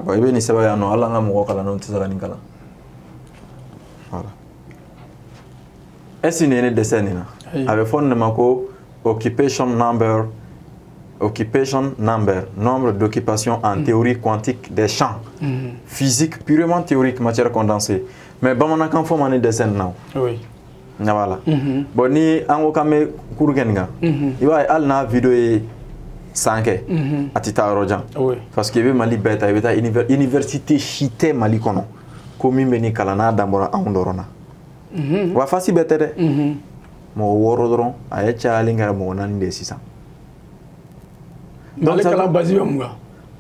bon i bɛ nin sɛbɛn yan nɔ hali an ka mɔgɔ kalannenw tɛ se ka nin kalan voilà est-ce que nin ye ne dɛsɛ nin na a bɛ fɔ nin de ma ko occupation number nombre d'occupation en théorie quantique des champs physique purement théorique matière condensée mais bamanankan fɔ ma ne dɛsɛ nin na o ɲɛ b'a la bon ni an ko k'an bɛ cours kɛ nin kan i b'a ye hali n'a video ye san kɛ a tɛ taa yɔrɔ jan parce que i bɛ Mali bɛɛ ta i bɛ taa université si tɛ Mali kɔnɔ ko min bɛ nin kalan n'a dan bɔra anw dɔrɔn na wa fasi bɛɛ tɛ dɛ mɔgɔ 6 dɔrɔn a ye cayalen kɛra mɔgɔ 4 de ye sisan donc kalan base bɛ mun kan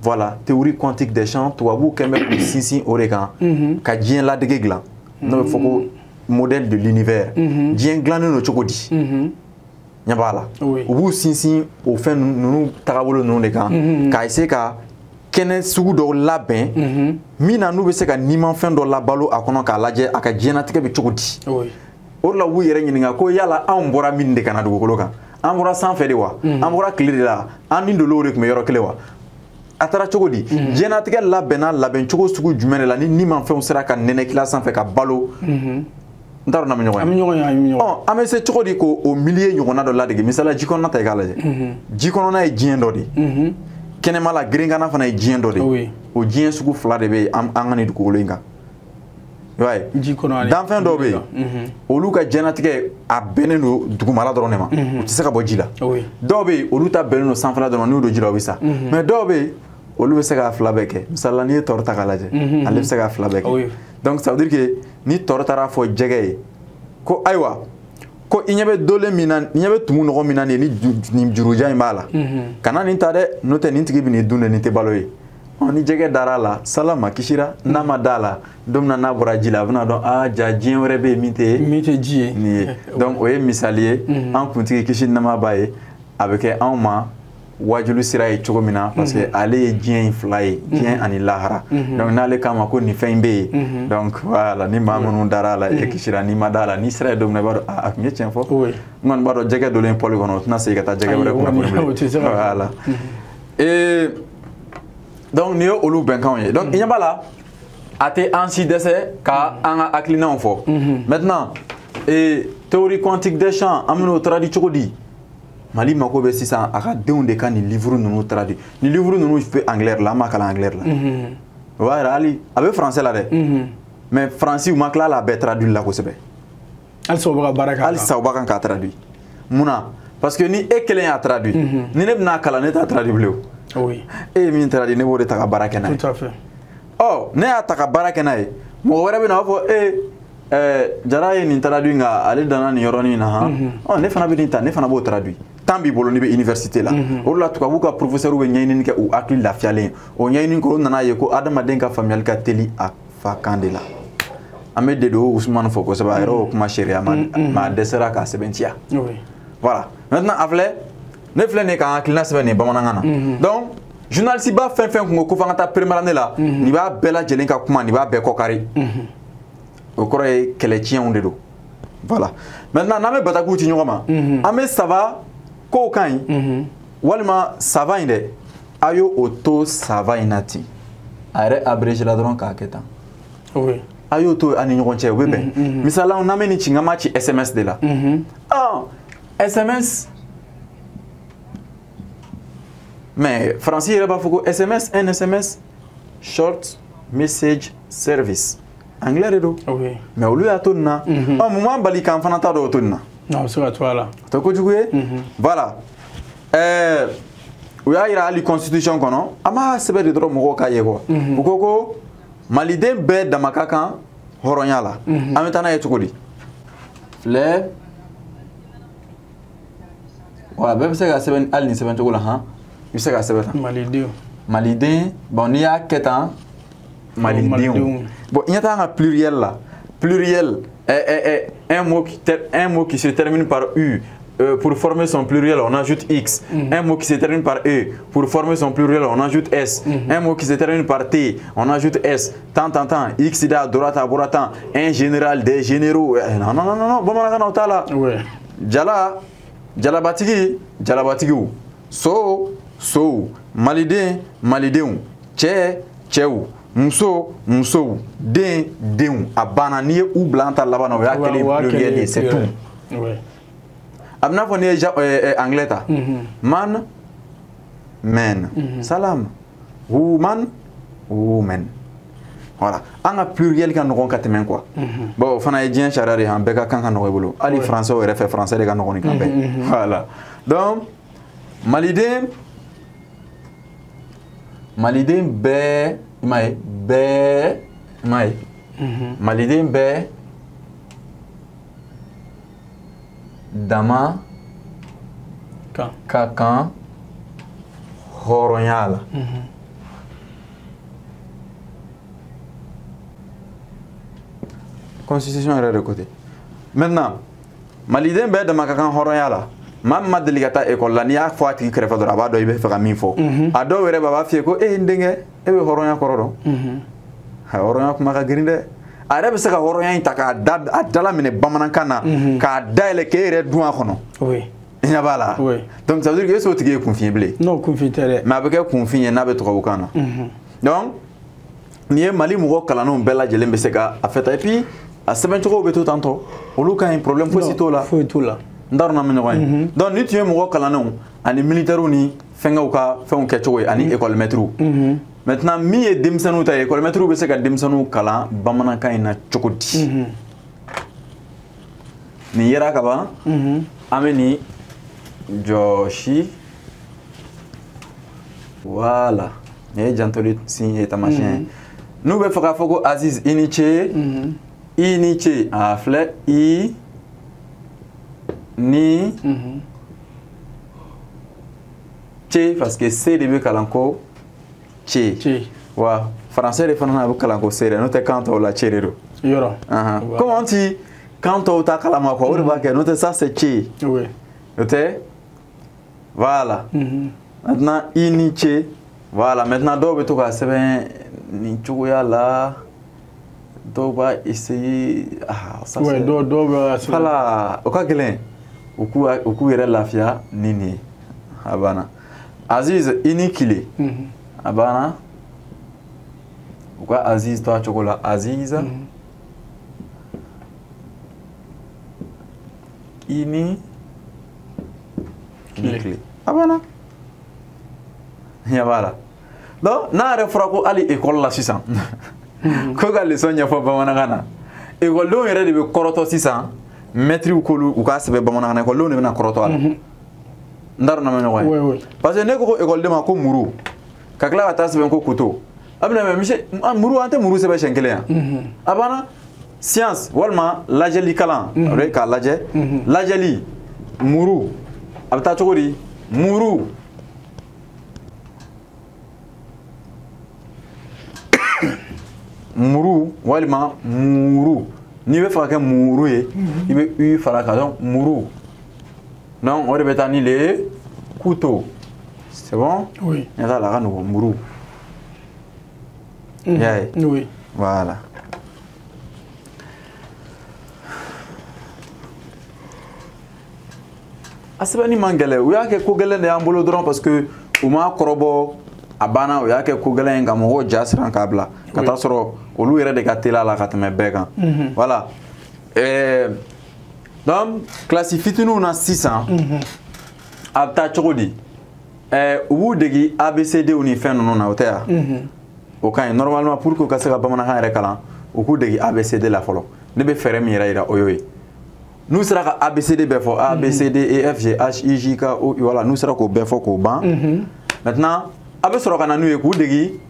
voilà théorie quantique des champs tubabuw kɛn bɛ k'u sinsin o de kan ka diɲɛ ladege dilan n'o bɛ fɔ ko modèle de l'univers diɲɛ dilannen don cogo di ɲɛ b'a la u b'u sinsin o fɛn ninnu tagabolo ninnu de kan k'a essayer ka kɛnɛ sugu dɔw labɛn min na n'u bɛ se ka nimanfɛn dɔ labalo a kɔnɔ k'a lajɛ a ka diɲɛnatigɛ bɛ cogo di o de la u b'u yɛrɛ ɲininka ko yala anw bɔra min de ka na dugukolo kan an bɔra sanfɛ de wa an bɔra tile de la an ni dolow de tun bɛ yɔrɔ kelen wa a taara cogo di diɲɛnatigɛ labɛnna labɛn cogo sugu jumɛn de la ni nimanfɛnw sera ka nɛnɛ tila sanfɛ ka balo n t'a dɔn n'an bɛ ɲɔgɔn ye an bɛ se cogo di k'o milieu ɲɔgɔnna dɔ ladege misala ji kɔnɔna ta i k'a lajɛ ji kɔnɔna ye diɲɛ dɔ de ye kɛnɛma la girinkana fana ye diɲɛ dɔ de ye o diɲɛ sugu fila de bɛ an ka nin dugukolo in kan ouais danfɛn dɔw bɛ yen olu ka diɲɛlatigɛ a bɛnnen don dugumala dɔrɔn de ma u tɛ se ka bɔ ji la dɔw bɛ yen olu ta bɛnnen don sanfɛla dɔrɔn n'u don ji la u bɛ sa mais dɔw bɛ yen olu bɛ se ka fila bɛɛ kɛ misali la n'i ye tɔɔrɔ ta k'a lajɛ ale bɛ se ka fila bɛɛ kɛ donc ça veut dire que ni tɔɔrɔ taara fɔ jɛgɛ ye ko ayiwa ko i ɲɛ bɛ dolen min na i ɲɛ bɛ tumu nɔgɔ min na nin nin jurujan in b'a la kana nin ta dɛ n'o tɛ nin tigi bɛ nin dun dɛ nin tɛ balo ye ni jɛgɛ dara la salama kisira n'a ma da la don min na n'a bɔra ji la a bɛna dɔn ja diɲɛ wɛrɛ bɛ yen min tɛ ji ye nin ye donc o ye misali ye an kuntigi kisi nama b'a ye a bɛ kɛ anw ma wajulu sira ye cogo min na parce que ale ye diɲɛ in fila ye diɲɛ ani lahara donc n'ale k'a ma ko nin fɛn in bɛ yen donc voilà ni maa minnu dara a la e kisira n'i ma da la ni sira ye don min na i b'a dɔn a tun ye tiɲɛ fɔ n kɔni b'a dɔn jɛgɛ donnen pɔli kɔnɔ o tɛna segin ka taa jɛgɛ wɛrɛ kunnafoni bilen voilà donc nin ye olu bɛnkanw ye donc i ɲɛ b'a la a tɛ an si dɛsɛ ka an ka hakilinaw fɔ maintenant théorie quantique des champs an bɛn'o traduit cogo di Mali mako bɛ sisan a ka denw de ka nin livre ninnu traduit ni livre ninnu bɛ anglais la an b'a kalan anglais la o b'a yira hali a bɛ français la dɛ mais français u ma tila la bɛɛ traduit la kosɛbɛ halisa u bɛ ka baara kɛ halisa u b'a kan k'a traduit munna parce que ni e kelen y'a traduit ni ne bɛna kalan ne t'a traduit bilen o e ye min traduit ne b'o de ta ka baara kɛ n'a ye tout à fait ne y'a ta ka baara kɛ n'a ye mɔgɔ wɛrɛ bɛ na a b'a fɔ Jara ye nin traduit nka ale danna nin yɔrɔnin na han ne fana bɛ nin ta ne fana b'o traduit temps b'i bolo n'i bɛ université la o de la tubabu ka professeur bɛ ɲɛɲini kɛ u hakili lafiyalen o ɲɛɲini kɛ o nana ye ko adamaden ka faamuyali ka teli a fa kan de la an bɛ Dedo Usumani fɔ kosɛbɛ a yɛrɛ y'o kuma sariya ma a dɛsɛra k'a sɛbɛntiya voilà maintenant a filɛ ne filɛ nin ka hakilina sɛbɛn nin bamanankan na donc journaliste ba fɛn fɛn kun ko f'an ka taa première année la nin b'a bɛɛ lajɛlen ka kuma nin b'a bɛɛ kɔkari o kɔrɔ ye kɛlɛcɛnw de don voilà maintenant n'an bɛ batakiw ci ɲɔgɔn ma an bɛ sava kow ka ɲi walima sava in dɛ a y'o to sava in na ten a yɛrɛ abrégé la dɔrɔn k'a kɛ tan a y'o to ani ɲɔgɔn cɛ o bɛ bɛn misali la n'an bɛ nin ci n ka ma ci SMS de la SMS mais français yɛrɛ b'a fɔ ko SMS un SMS short message service anglais de don mais olu y'a to nin na mun b'an bali k'an fana t'a dɔn o to nin na a bɛ se ka to a la o tɛ kojugu ye voilà u y'a yira hali constitution kɔnɔ an b'a sɛbɛn de dɔrɔn mɔgɔw k'a ye quoi u ko ko maliden bɛɛ dama ka kan hɔrɔnya la an bɛ taa n'a ye cogo di filɛ wa bɛɛ bɛ se ka sɛbɛn hali nin sɛbɛn cogo la han i bɛ se ka sɛbɛn tan maliden bon n'i y'a kɛ tan malidenw bon il y a un pluriel là pluriel un mot qui se termine par U pour former son pluriel on ajoute X un mot qui se termine par E pour former son pluriel on ajoute S un mot qui se termine par T on ajoute S tant X ida à droite à droite un général des généraux non bamanan o t'a la jalabatigiw sow malidenw cɛw musow denw a banna n'i ye u bila an ta laban na o y'a kelen pluriel ye c'est tout a bɛ n'a fɔ n'i ye anglais ta man men salam woman women voilà an ka pluriel ka nɔgɔn ka tɛmɛ quoi bon o fana ye diɲɛ sariya de ye an bɛɛ ka kan ka nɔgɔ i bolo hali français yɛrɛ fɛ français de ka nɔgɔn ni kan bɛɛ voilà donc maliden bɛɛ maliden bɛɛ dama ka kan hɔrɔnya la constitution yɛrɛ de côté maintenant maliden bɛɛ dama ka kan hɔrɔnya la maa min ma deli ka taa école la n'i y'a fɔ a tigi kɛrɛfɛ dɔrɔn a b'a dɔn i bɛ fɛ ka min fɔ a dɔw yɛrɛ b'a f'i ye ko n denkɛ e bɛ hɔrɔnya kɔrɔ dɔn hɔrɔnya kuma ka girin dɛ a yɛrɛ bɛ se ka hɔrɔnya in ta k'a dala minɛ bamanankan na k'a dayɛlɛ k'e yɛrɛ dun a kɔnɔ i ɲɛ b'a la donc ça veut dire que est-ce que o tigi ye kunfin ye bilen non kunfin tɛ dɛ mais a bɛ kɛ kunfin ye n'a bɛ tubabukan na donc nin ye Mali mɔgɔ kalannenw bɛɛ lajɛlen bɛ se ka a fɛta et puis a sɛbɛncogow bɛ to tantɔ olu ka ɲi problème fosi t'o la foyi t'o la n t'a dɔn n'an bɛ ɲɔgɔn ye donc ni tun ye mɔgɔ kalannenw ani militaires ni fɛnkɛw ka fɛnw kɛcogo ye ani école maîtres maintenant mi ye denmisɛnninw ta école maître bɛ se ka denmisɛnninw kalan bamanankan in na cogo di nin yera ka ban an bɛ nin jɔsi voilà nin ye jantoli signe ye tamasiyɛn n'u bɛ fɛ k'a fɔ ko Aziz i ni ce i ni ce a filɛ i ni ce parce que C de bɛ kalan ko ce wa français de fana bɛ kalan ko C de n'o tɛ kan tɔw la ce de don comme on dit kan tɔw ta kalama quoi o de b'a kɛ n'o tɛ ça c'est ce n'o tɛ voilà maintenant i ni ce voilà maintenant dɔw bɛ to ka sɛbɛn nin cogoya la dɔw b'a essayer ça c'est voilà o ka gɛlɛn u k'u yɛrɛ lafiya ni nin ye a banna Aziz i ni kile a banna u ka Aziz to a cogo la Aziz i ni kile a banna ɲɛ b'a la donc n'a yɛrɛ fɔra ko hali école la sisan ko ka leçon ɲɛfɔ bamanankan na écoledenw yɛrɛ de bɛ kɔrɔtɔ sisan maîtres k'olu u k'a sɛbɛn bamanankan na écoledenw de bɛna kɔrɔtɔ a la n t'a dɔn n'a mɛ ɲɔgɔn ye parce que ne ko écoleden ma ko muru ka tila ka taa sɛbɛn ko couteau a bɛna mɛ monsieur muru an tɛ muru sɛbɛn siɲɛ kelen yan a banna science walima lajɛli kalan o de k'a lajɛ lajɛli muru a bɛ taa cogo di muru muru walima muru n'i bɛ fɛ ka kɛ muru ye i bɛ u fara kan donc muru donc o de bɛ taa ni le couteau c'est bon oui ɲɛ t'a la a ka nɔgɔn muru i y'a ye oui voilà a sɛbɛnni man gɛlɛn u y'a kɛ ko gɛlɛn de y'an bolo dɔrɔn parce que u m'a kɔrɔbɔ a banna o y'a kɛ ko gɛlɛn ka mɔgɔw ja siran k'a bila ka taa sɔrɔ olu yɛrɛ de ka teli a la ka tɛmɛ bɛɛ kan voilà donc classe fitininw na sisan a bɛ taa cogo di u b'u degi ABCD ni fɛn ninnu na o tɛ yan o ka ɲi normalement pour que u ka se ka bamanankan yɛrɛ kalan u k'u degi ABCD la fɔlɔ ne bɛ fɛɛrɛ min yɛrɛ yira o y'o ye n'u sera ka ABCD bɛɛ fɔ ABCD EFG HIJ K O voilà n'u sera k'o bɛɛ fɔ k'o ban maintenant a bɛ sɔrɔ ka na n'u ye k'u degi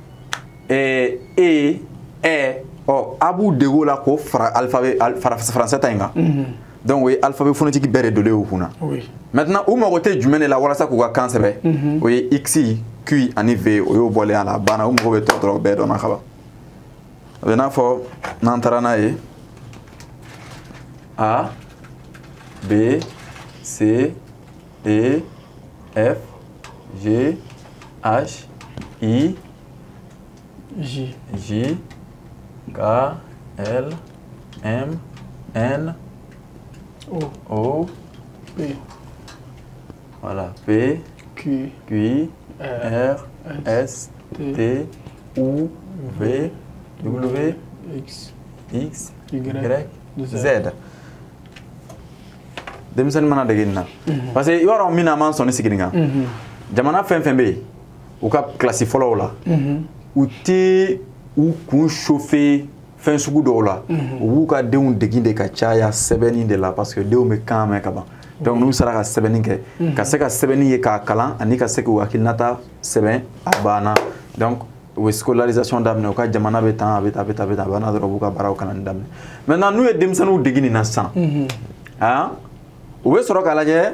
E Ɛ ɔ a b'u degi o la k'o fara alphabet français ta in kan donc o ye alphabet phonétique bɛɛ de donné u kunna maintenant u mago tɛ jumɛn de la walasa k'u ka kan sɛbɛn o ye X Q ani V o y'o bɔlen a la a banna u mago bɛ tɔ dɔrɔn bɛɛ dɔnna ka ban a bɛ n'a fɔ n'an taara n'a ye A B C D F G H I J K L M N O P voilà P Q R S T U V W X Y Z denmisɛnnin mana dege nin na parce que i b'a dɔn min na an b'an sɔnni sigi nin kan jamana fɛn fɛn bɛ yen u ka kilasi fɔlɔw la u tɛ u kun chauffer fɛn sugu dɔw la u b'u ka denw degi de ka caya sɛbɛnni de la parce que denw bɛ kan mɛn ka ban donc n'u sera ka sɛbɛnni kɛ ka se ka sɛbɛnni ye k'a kalan ani ka se k'u hakilinata sɛbɛn a banna donc u bɛ scolarisation daminɛ u ka jamana bɛ tan a bɛ tan a bɛ tan a bɛ tan a banna dɔrɔn u b'u ka baaraw kalanni daminɛ maintenant n'u ye denmisɛnninw degi nin na sisan u bɛ sɔrɔ k'a lajɛ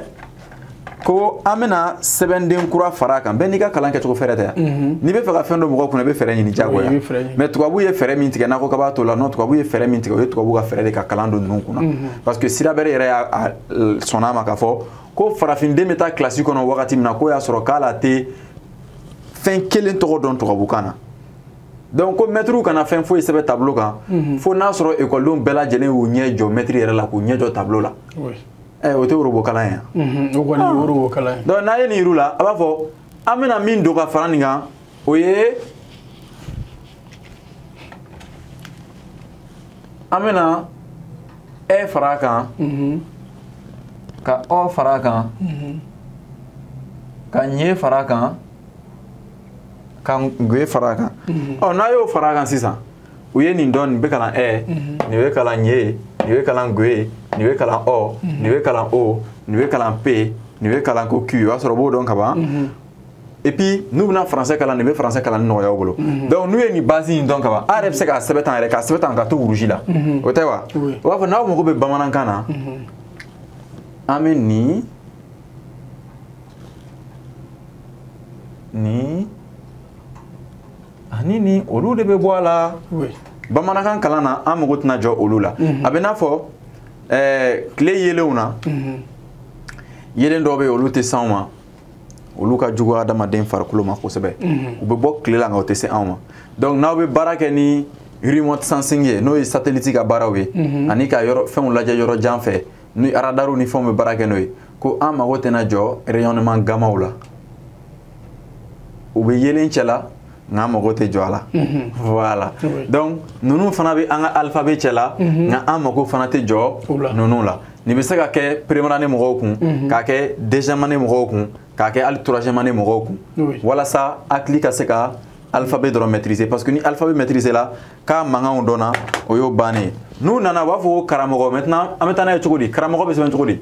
ko an bɛna sɛbɛnden kura fara a kan bɛɛ n'i ka kalan kɛcogo fɛrɛ tɛ yan n'i bɛ fɛ ka fɛn dɔ mɔgɔ kunna i bɛ fɛɛrɛ ɲini diyagoya mais tubabu ye fɛɛrɛ min tigɛ n'a ko k'a b'a to la non tubabu ye fɛɛrɛ min tigɛ o ye tubabu ka fɛɛrɛ de ka kalan don ninnu kunna parce que sira bɛrɛ yɛrɛ y'a sɔnna a ma k'a fɔ ko farafinden bɛ taa kilasi kɔnɔ wagati min na k'o y'a sɔrɔ k'ale tɛ fɛn kelen tɔgɔ dɔn tubabukan na donc ko maître kana fɛn foyi sɛbɛn tableau kan fo n'a sɔrɔ ekɔlidenw bɛɛ lajɛlen y'u ɲɛ jɔ maître yɛrɛ la k'u ɲɛ jɔ tableau la o tɛ worobo kalan ye yan o kɔni ye worobo kalan ye donc n'a ye nin yir'u la a b'a fɔ an bɛna min don ka fara nin kan o ye an bɛna E fara a kan ka O fara a kan ka ɲe fara a kan ka gue fara kan n'a y'o fara kan sisan u ye nin dɔn nin bɛ kalan nin bɛ kalan ɲe nin bɛ kalan gue nin bɛ kalan o nin bɛ kalan o nin bɛ kalan p nin bɛ kalan ko q o y'a sɔrɔ o b'o dɔn ka ban et puis n'u bɛna français kalan nin bɛ français kalan ni nɔgɔya u bolo donc n'u ye nin base in dɔn ka ban a yɛrɛ bɛ se k'a sɛbɛn tan yɛrɛ k'a sɛbɛn tan ka to rouge la o tɛ wa o b'a fɔ n'aw mago bɛ bamanankan na an bɛ nin ani nin olu de bɛ bɔ a la bamanankan kalan na an mago tɛna jɔ olu la a bɛ n'a fɔ tile yelenw na yelen dɔw bɛ yen olu tɛ s'anw ma olu ka jugu adamaden farikolo ma kosɛbɛ u bɛ bɔ tile la nka u tɛ se anw ma donc n'aw bɛ baara kɛ ni remote sensing ye n'o ye satellite ka baaraw ye ani ka fɛnw lajɛ yɔrɔ jan fɛ ni radariw ni fɛnw bɛ baara kɛ n'o ye ko an mago tɛna jɔ rayonnement gammaw la u bɛ yelen cɛla nka an mago tɛ jɔ a la voilà donc ninnu fana bɛ an ka alphabet cɛla nka an mago fana tɛ jɔ ninnu la nin bɛ se ka kɛ première année mɔgɔw kun k'a kɛ deuxième année mɔgɔw kun k'a kɛ hali troisième année mɔgɔw kun walasa hakili ka se ka alphabet dɔrɔn maîtriser parce que ni alphabet maîtriser la k'a mankanw dɔnna o y'o bannen ye n'u nana u b'a fɔ ko karamɔgɔ maintenant an bɛ taa n'a ye cogo di karamɔgɔ bɛ sɛbɛn cogo di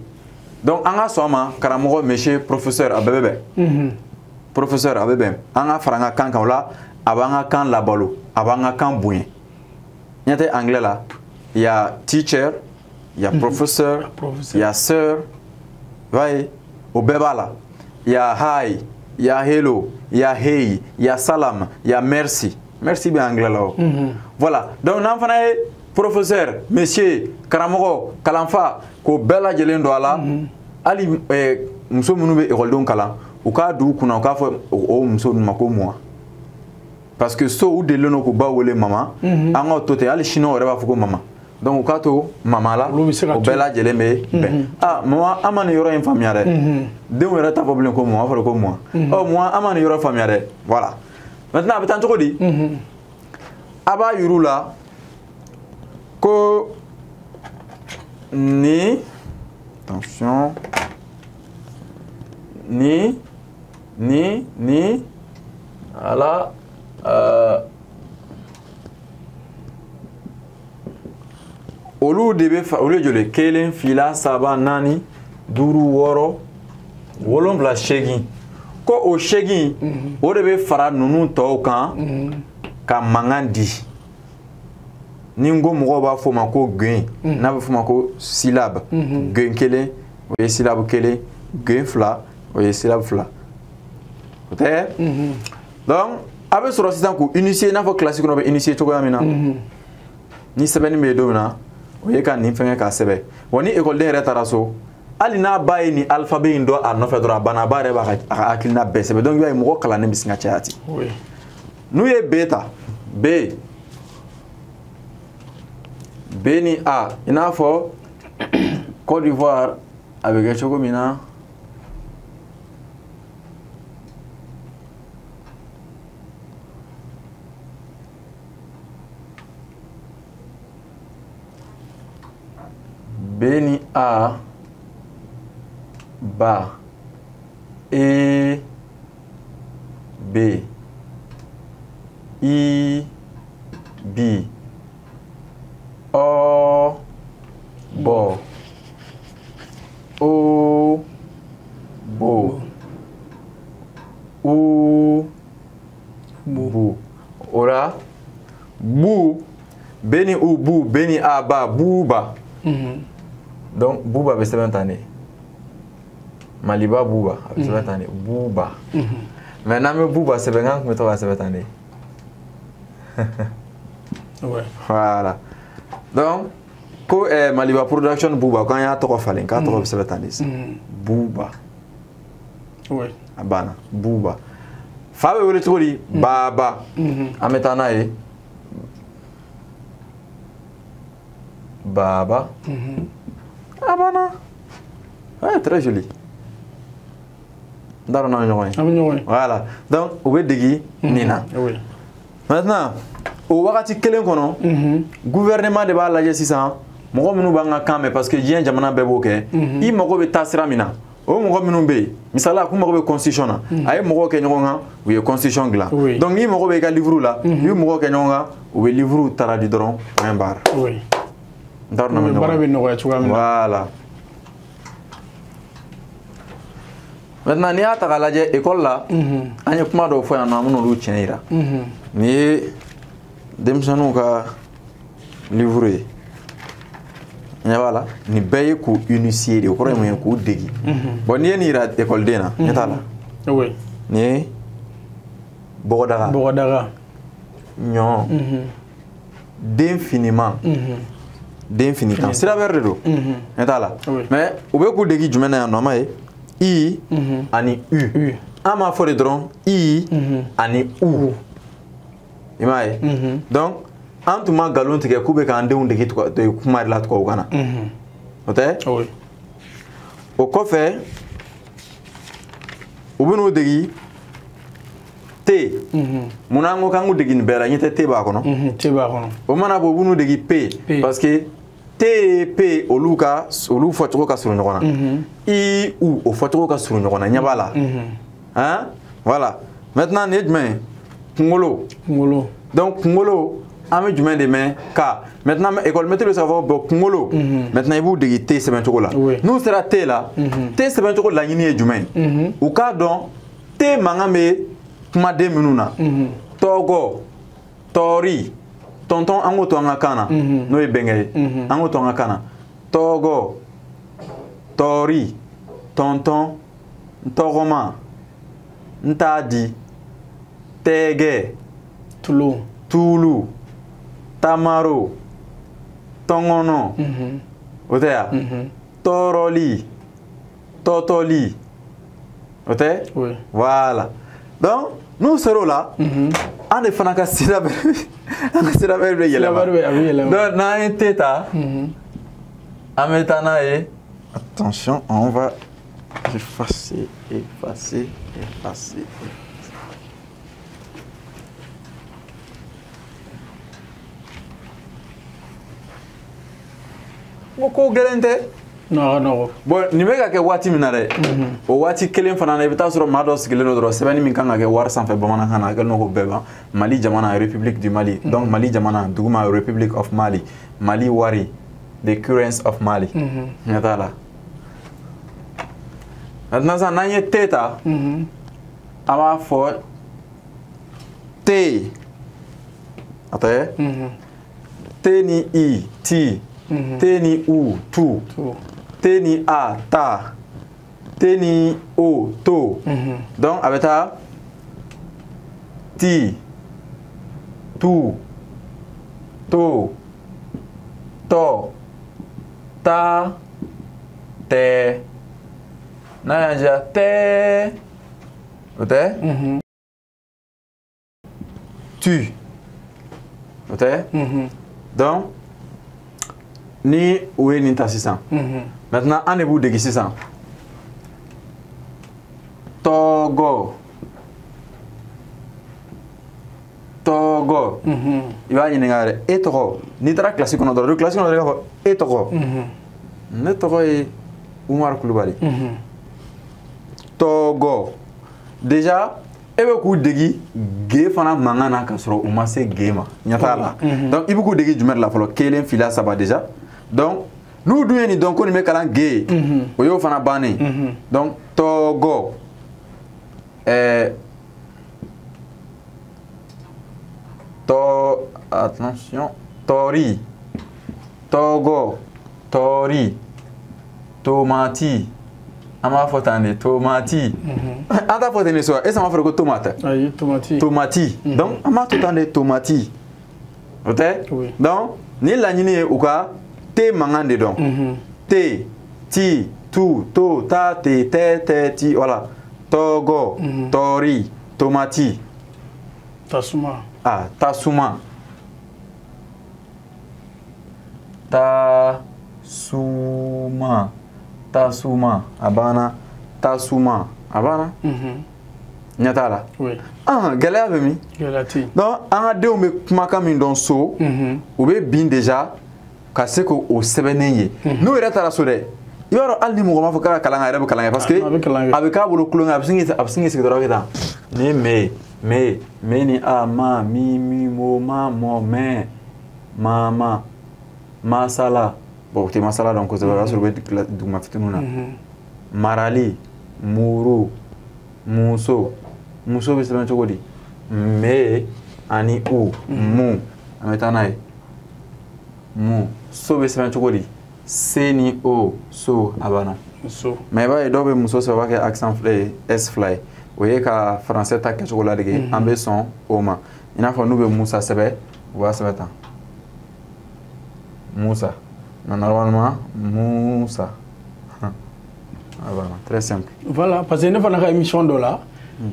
donc an ka sɔn a ma karamɔgɔ monsieur professeur a bɛɛ bɛ bɛn professeur a bɛ bɛn an ka fara an ka kan kan o la a b'an ka kan labalo a b'an ka kan bonya ɲɛ tɛ anglais la il y a teacher il y a professeur il y a sœur voyez au bɛɛ b'a la il y a hi il y a hello il y a hey il y a salam il y a merci merci bɛ anglais la o voilà donc n'an fana ye professeur monsieur karamɔgɔ kalanfa k'o bɛɛ lajɛlen don a la hali muso minnu bɛ ekɔlidenw kalan u k'a don u kunna u k'a fɔ o muso ninnu ma ko moi parce que so u delilen don k'u ba wele mama an ka to ten hali siniwaw yɛrɛ b'a fɔ ko mama donc u k'a to mama la o bɛɛ lajɛlen bɛ bɛn mama an ma nin yɔrɔ in faamuya dɛ denw yɛrɛ t'a fɔ bilen ko moi a fɔra ko moi moi an ma nin yɔrɔ faamuya dɛ voilà maintenant a bɛ taa cogo di a b'a yir'u la ko ni attention ni voilà olu de bɛ olu ye joli 1 2 3 4 5 6 7 8 ko o 8 o de bɛ fara ninnu tɔw kan ka mankan di ni n ko mɔgɔw b'a fɔ o ma ko gɛn n'a bɛ fɔ o ma ko syllabe gɛn 1 o ye syllabe 1 gɛn 2 o ye syllabe 2 o tɛ donc a bɛ sɔrɔ sisan k'u initier i n'a fɔ classe kɔnɔ bɛ initier cogoya min na ni sɛbɛnni bɛ yen don min na o ye ka nin fɛngɛ k'a sɛbɛn wa ni ekɔliden yɛrɛ taara so hali n'a ba ye nin alphabet in dɔn a nɔfɛ dɔrɔn a banna a ba yɛrɛ b'a ka hakilina bɛɛ sɛbɛn donc i b'a ye mɔgɔ kalannen bɛ sin ka caya ten n'u ye b ta b ni a i n'a fɔ Côte d'Ivoire a bɛ kɛ cogo min na B ni A, ba, E, B, I, B, O, bo, O, bo, U, bu. Ora, bu, B ni U, bu, B ni A, ba, buba. Donc buba bɛ sɛbɛn tan de maliba buba a bɛ sɛbɛn tan de buba mais n'an bɛ buba sɛbɛn kan tun bɛ to ka sɛbɛn tan de voilà donc ko maliba production buba k'an y'a tɔgɔ falen k'a tɔgɔ bɛ sɛbɛn tan de sisan buba a banna buba fa bɛ wele cogo di baba an bɛ taa n'a ye baba ah bana ouais très joli ndaro na ɲɔgɔn voilà donc o bɛ degi nin na maintenant o wagati kelen kɔnɔ gouvernement de b'a lajɛ sisan mɔgɔ minnu b'an ka kan mɛn parce que diɲɛ jamana bɛɛ b'o kɛ i mago bɛ taa sira min na o mɔgɔ minnu bɛ yen misala ko mɔgɔ bɛ constitution na a ye mɔgɔw kɛ ɲɔgɔn kan u ye constitution dilan donc ni mɔgɔ bɛ i ka livre la i bɛ mɔgɔw kɛ ɲɔgɔn kan u bɛ livre taara di dɔrɔn point barre n t'a dɔn na baara bɛ nɔgɔya cogoya min na voilà maintenant n'i y'a ta k'a lajɛ école la an ye kuma dɔw fɔ yan nɔ an bɛ n'olu tiɲɛ yira nin ye denmisɛnninw ka livre ye ɲɛ b'a la nin bɛɛ ye k'u initier de o kɔrɔ ye mun ye k'u degi bon n'i ye nin yira école den na ɲɛ t'a la nin ye bɔgɔdaga ɲɔ den finiman den finikan sira wɛrɛ de don ɲɛ t'a la mais u bɛ k'u degi jumɛn na yan nɔ an m'a ye i ani u an b'a fɔ de dɔrɔn i ani u i m'a ye donc an tun ma nkalon tigɛ k'u bɛ k'an denw dege kuma de la tubabukan na o tɛ o kɔfɛ u bɛ n'u degi te munna an ko k'an k'u degi nin bɛɛ la ɲɛ tɛ te b'a kɔnɔ o mana bɔ u bɛ n'u degi pe parce que te pe olu fɔcogo ka surun ɲɔgɔn na i u o fɔcogo ka surun ɲɔgɔn na ɲɛ b'a la hein voilà maintenant nin ye jumɛn ye kunkolo donc kunkolo an bɛ jumɛn de mɛn ka maintenant école maître bɛ se k'a fɔ bon kunkolo maintenant i b'u degi te sɛbɛncogo la n'u sera te la te sɛbɛncogo laɲini ye jumɛn ye u k'a dɔn te mankan bɛ kumaden minnu na tɔgɔ tɔɔri tonton an k'o to an ka kan na n'o ye bɛnkɛ ye an k'o to an ka kan na tɔgɔ tɔɔri tonton tɔgɔma n t'a di tɛgɛ tulu tamaro tɔngɔnɔ o tɛ yan tɔɔrɔli tɔtɔli o tɛ voilà donc n'u ser'o la an de fana ka sira bɛɛ bɛ yɛlɛma donc n'an ye te ta an bɛ taa n'a ye attention on va effacer ko gɛlɛn tɛ bon nin bɛ ka kɛ waati min na dɛ o waati kelen fana na i bɛ taa sɔrɔ maa dɔ sigilen don dɔrɔn sɛbɛnni min kan ka kɛ wari sanfɛ bamanankan na a kɛlen don k'o bɛɛ ban Mali jamana République du Mali donc Mali jamana duguma Republic of Mali Mali wari the currency of Mali ɲɛ t'a la maintenant sisan n'an ye te ta an b'a fɔ te a tɛ te ni i ti te ni u tu te ni a ta te ni o to donc a bɛ taa ti tu to tɔ ta tɛ n'a y'a diya tɛ o tɛ tu o tɛ donc ni o ye nin ta sisan maintenant an de b'u degi sisan tɔgɔ i b'a ɲininka yɛrɛ e tɔgɔ n'i taara kilasi kɔnɔ dɔrɔn kilasi kɔnɔ dɔrɔn i b'a fɔ e tɔgɔ ne tɔgɔ ye Umaru Kulubali tɔgɔ déjà e bɛ k'u degi ge fana mankan na ka sɔrɔ u ma se ge ma ɲɛ t'a la donc i bɛ k'u degi jumɛn de la fɔlɔ kelen fila saba déjà donc n'u dun ye nin dɔn ko nin bɛ kalan ge ye o y'o fana bannen donc tɔgɔ attention tɔɔri tɔgɔ tɔɔri tomati an b'a fɔ tan de tomati an t'a fɔ ten de so e sama fɔra ko tomate ayi tomati donc an b'a to tan de tomati o tɛ donc ni laɲini ye u ka te mankan de dɔn te ti tu to ta te tɛ tɛ ti voilà tɔgɔ tɔɔri tomati tasuma tasuma tasuma a banna tasuma a banna ɲɛ t'a la gɛlɛya bɛ min donc an ka denw bɛ kumakan min dɔn so u bɛ bin déjà ka se k'o sɛbɛnnen ye n'u yɛrɛ taara so dɛ i b'a dɔn hali ni mɔgɔ m'a fɔ k'a ka kalan kɛ a yɛrɛ bɛ kalan kɛ parce que a bɛ k'a bolo kulonkɛ a bɛ sin k'i sigi dɔrɔn kɛ tan ni me ni a ma mi mo ma mɔ mɛ mama masala bon o tɛ masala dɔn kosɛbɛ o y'a sɔrɔ u bɛ duguma fitininw na marali muru muso bɛ sɛbɛn cogo di me ani u mu an bɛ taa n'a ye mu so bɛ sɛbɛn cogo di se ni o so a banna mais i b'a ye dɔw bɛ muso sɛbɛn u b'a kɛ accent fila ye s fila ye o ye ka français ta kɛcogo ladege an bɛ sɔn o ma i n'a fɔ n'u bɛ musa sɛbɛn u b'a sɛbɛn tan musa mais normalement musa voilà très simple voilà parce que ne fana ka émission dɔ la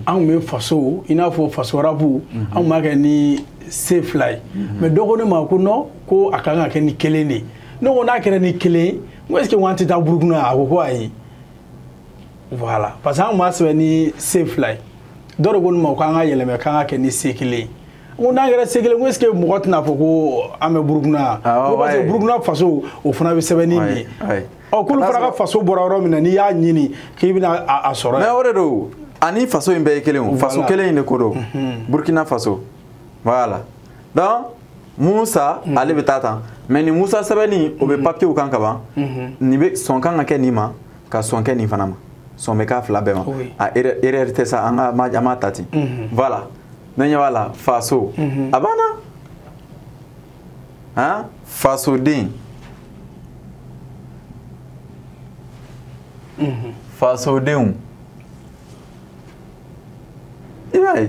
an bɛ faso i n'a fɔ faso arabu an b'a kɛ ni se fila ye mais dɔ ko ne ma ko non ko a kan ka kɛ ni kelen de ne ko n'a kɛra ni kelen ko est ce que an tɛ taa burukina a ko ko ayi voilà parce que an b'a sɛbɛn ni se fila ye dɔ de ko ne ma ko an ka yɛlɛmɛ k'an ka kɛ ni se kelen ye ko n'a kɛra se kelen ko est ce que mɔgɔ tɛna fɔ ko an bɛ burukina ko parce que burukina faso o fana bɛ sɛbɛn ni nin ye k'olu fana ka faso bɔra yɔrɔ min na n'i y'a ɲini k'i bɛna a sɔrɔ mais o de don ani faso in bɛɛ ye kelen o faso kelen in de ko don Burkina Faso voilà donc Musa ale bɛ taa tan mais ni Musa sɛbɛnni o bɛ papier kan ka ban nin bɛ sɔn kan ka kɛ nin ma ka sɔn kɛ nin fana ma sɔn bɛ k'a fila bɛɛ ma a erreur tɛ sa an m'a ta ten voilà ne ɲɛ b'a la faso a banna han fasoden fasodenw i b'a ye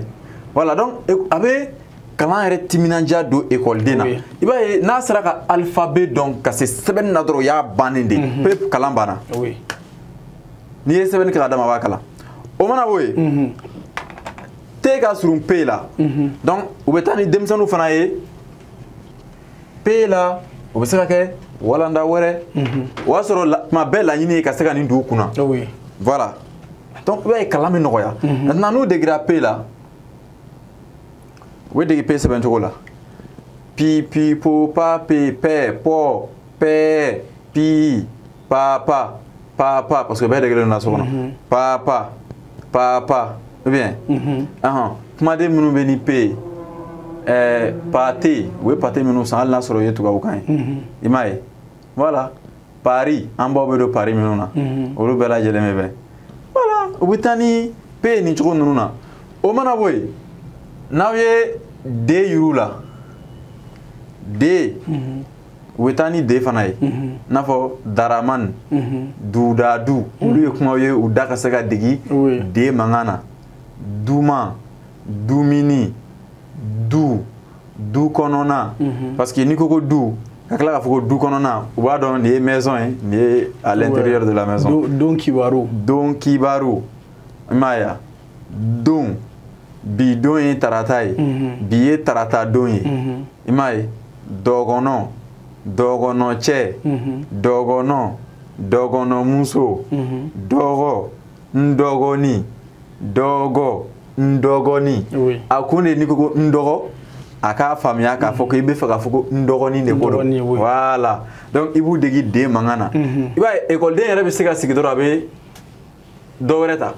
voilà donc a bɛ kalan yɛrɛ timinandiya don ekɔliden na i b'a ye n'a sera ka alphabet dɔn ka se sɛbɛnni na dɔrɔn o y'a bannen de pe kalan banna n'i ye sɛbɛnni kɛ k'a d'a ma a b'a kalan o mana bɔ yen te ka surun pe la donc u bɛ taa ni denmisɛnninw fana ye pe la o bɛ se ka kɛ walanda wɛrɛ o y'a sɔrɔ tuma bɛɛ laɲini ye ka se ka nin don u kunna voilà donc i b'a ye kalan bɛ nɔgɔya maintenant n'u degera pe la u bɛ dege pe sɛbɛn cogo la pi pi po pa pe pɛ pɔ pɛ pi papa papa parce que bɛɛ degelen don na so kɔnɔ papa ou bien kumaden minnu bɛ ni pe pate u ye pate minnu san hali n'a sɔrɔ o ye tubabukan ye i m'a ye voilà Paris an baw bɛ don Paris minnu na olu bɛɛ lajɛlen bɛ bɛn voilà u bɛ taa ni pe nin cogo ninnu na o mana bɔ yen n'aw ye de yir'u la de u bɛ taa ni de fana ye n'a fɔ daraman dudadu olu ye kumaw ye u da ka se ka degi de mankan na duma dumuni du kɔnɔna parce que n'i ko ko du ka tila k'a fɔ ko du kɔnɔna u b'a dɔn nin ye maison ye nin ye à l'intérieur de la maison don kibaru i m'a ye don bi don ye tarata ye bi ye tarata don ye i m'a ye dɔgɔnɔ dɔgɔnɔcɛ dɔgɔnɔmuso dɔgɔ ndɔgɔni dɔgɔ ndɔgɔni a kun de n'i ko ko ndɔgɔ a k'a faamuya k'a fɔ ko i bɛ fɛ k'a fɔ ko ndɔgɔni de ko don voilà donc i b'u degi den mankan na i b'a ye ekɔliden yɛrɛ bɛ se ka sigi dɔrɔn a bɛ dɔ wɛrɛ ta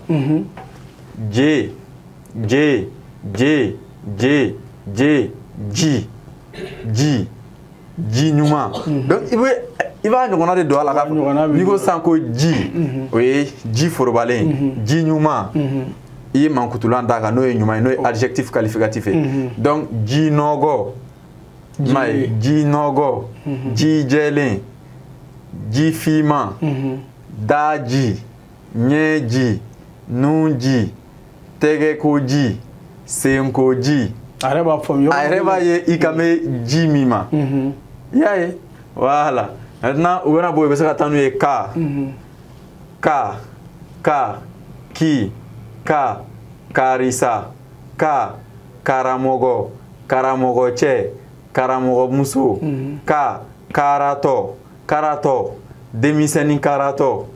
ji ɲuman donc i b'a ɲɔgɔnna de don a la n'i ko sisan ko ji o ye ji forobalen ji ɲuman i ye mankutulan d'a kan n'o ye ɲuman ye n'o ye adjectif qualificatif ye donc ji nɔgɔ i m'a ye ji nɔgɔ ji jɛlen ji finman daji ɲɛji nunji tɛgɛkoji senkoji a yɛrɛ b'a ye i kan bɛ ji min ma i y'a ye voilà maintenant u bɛna bɔ i bɛ se ka taa n'u ye ka ki ka karisa ka karamɔgɔ karamɔgɔcɛ karamɔgɔmuso ka karatɔ denmisɛnnin karatɔ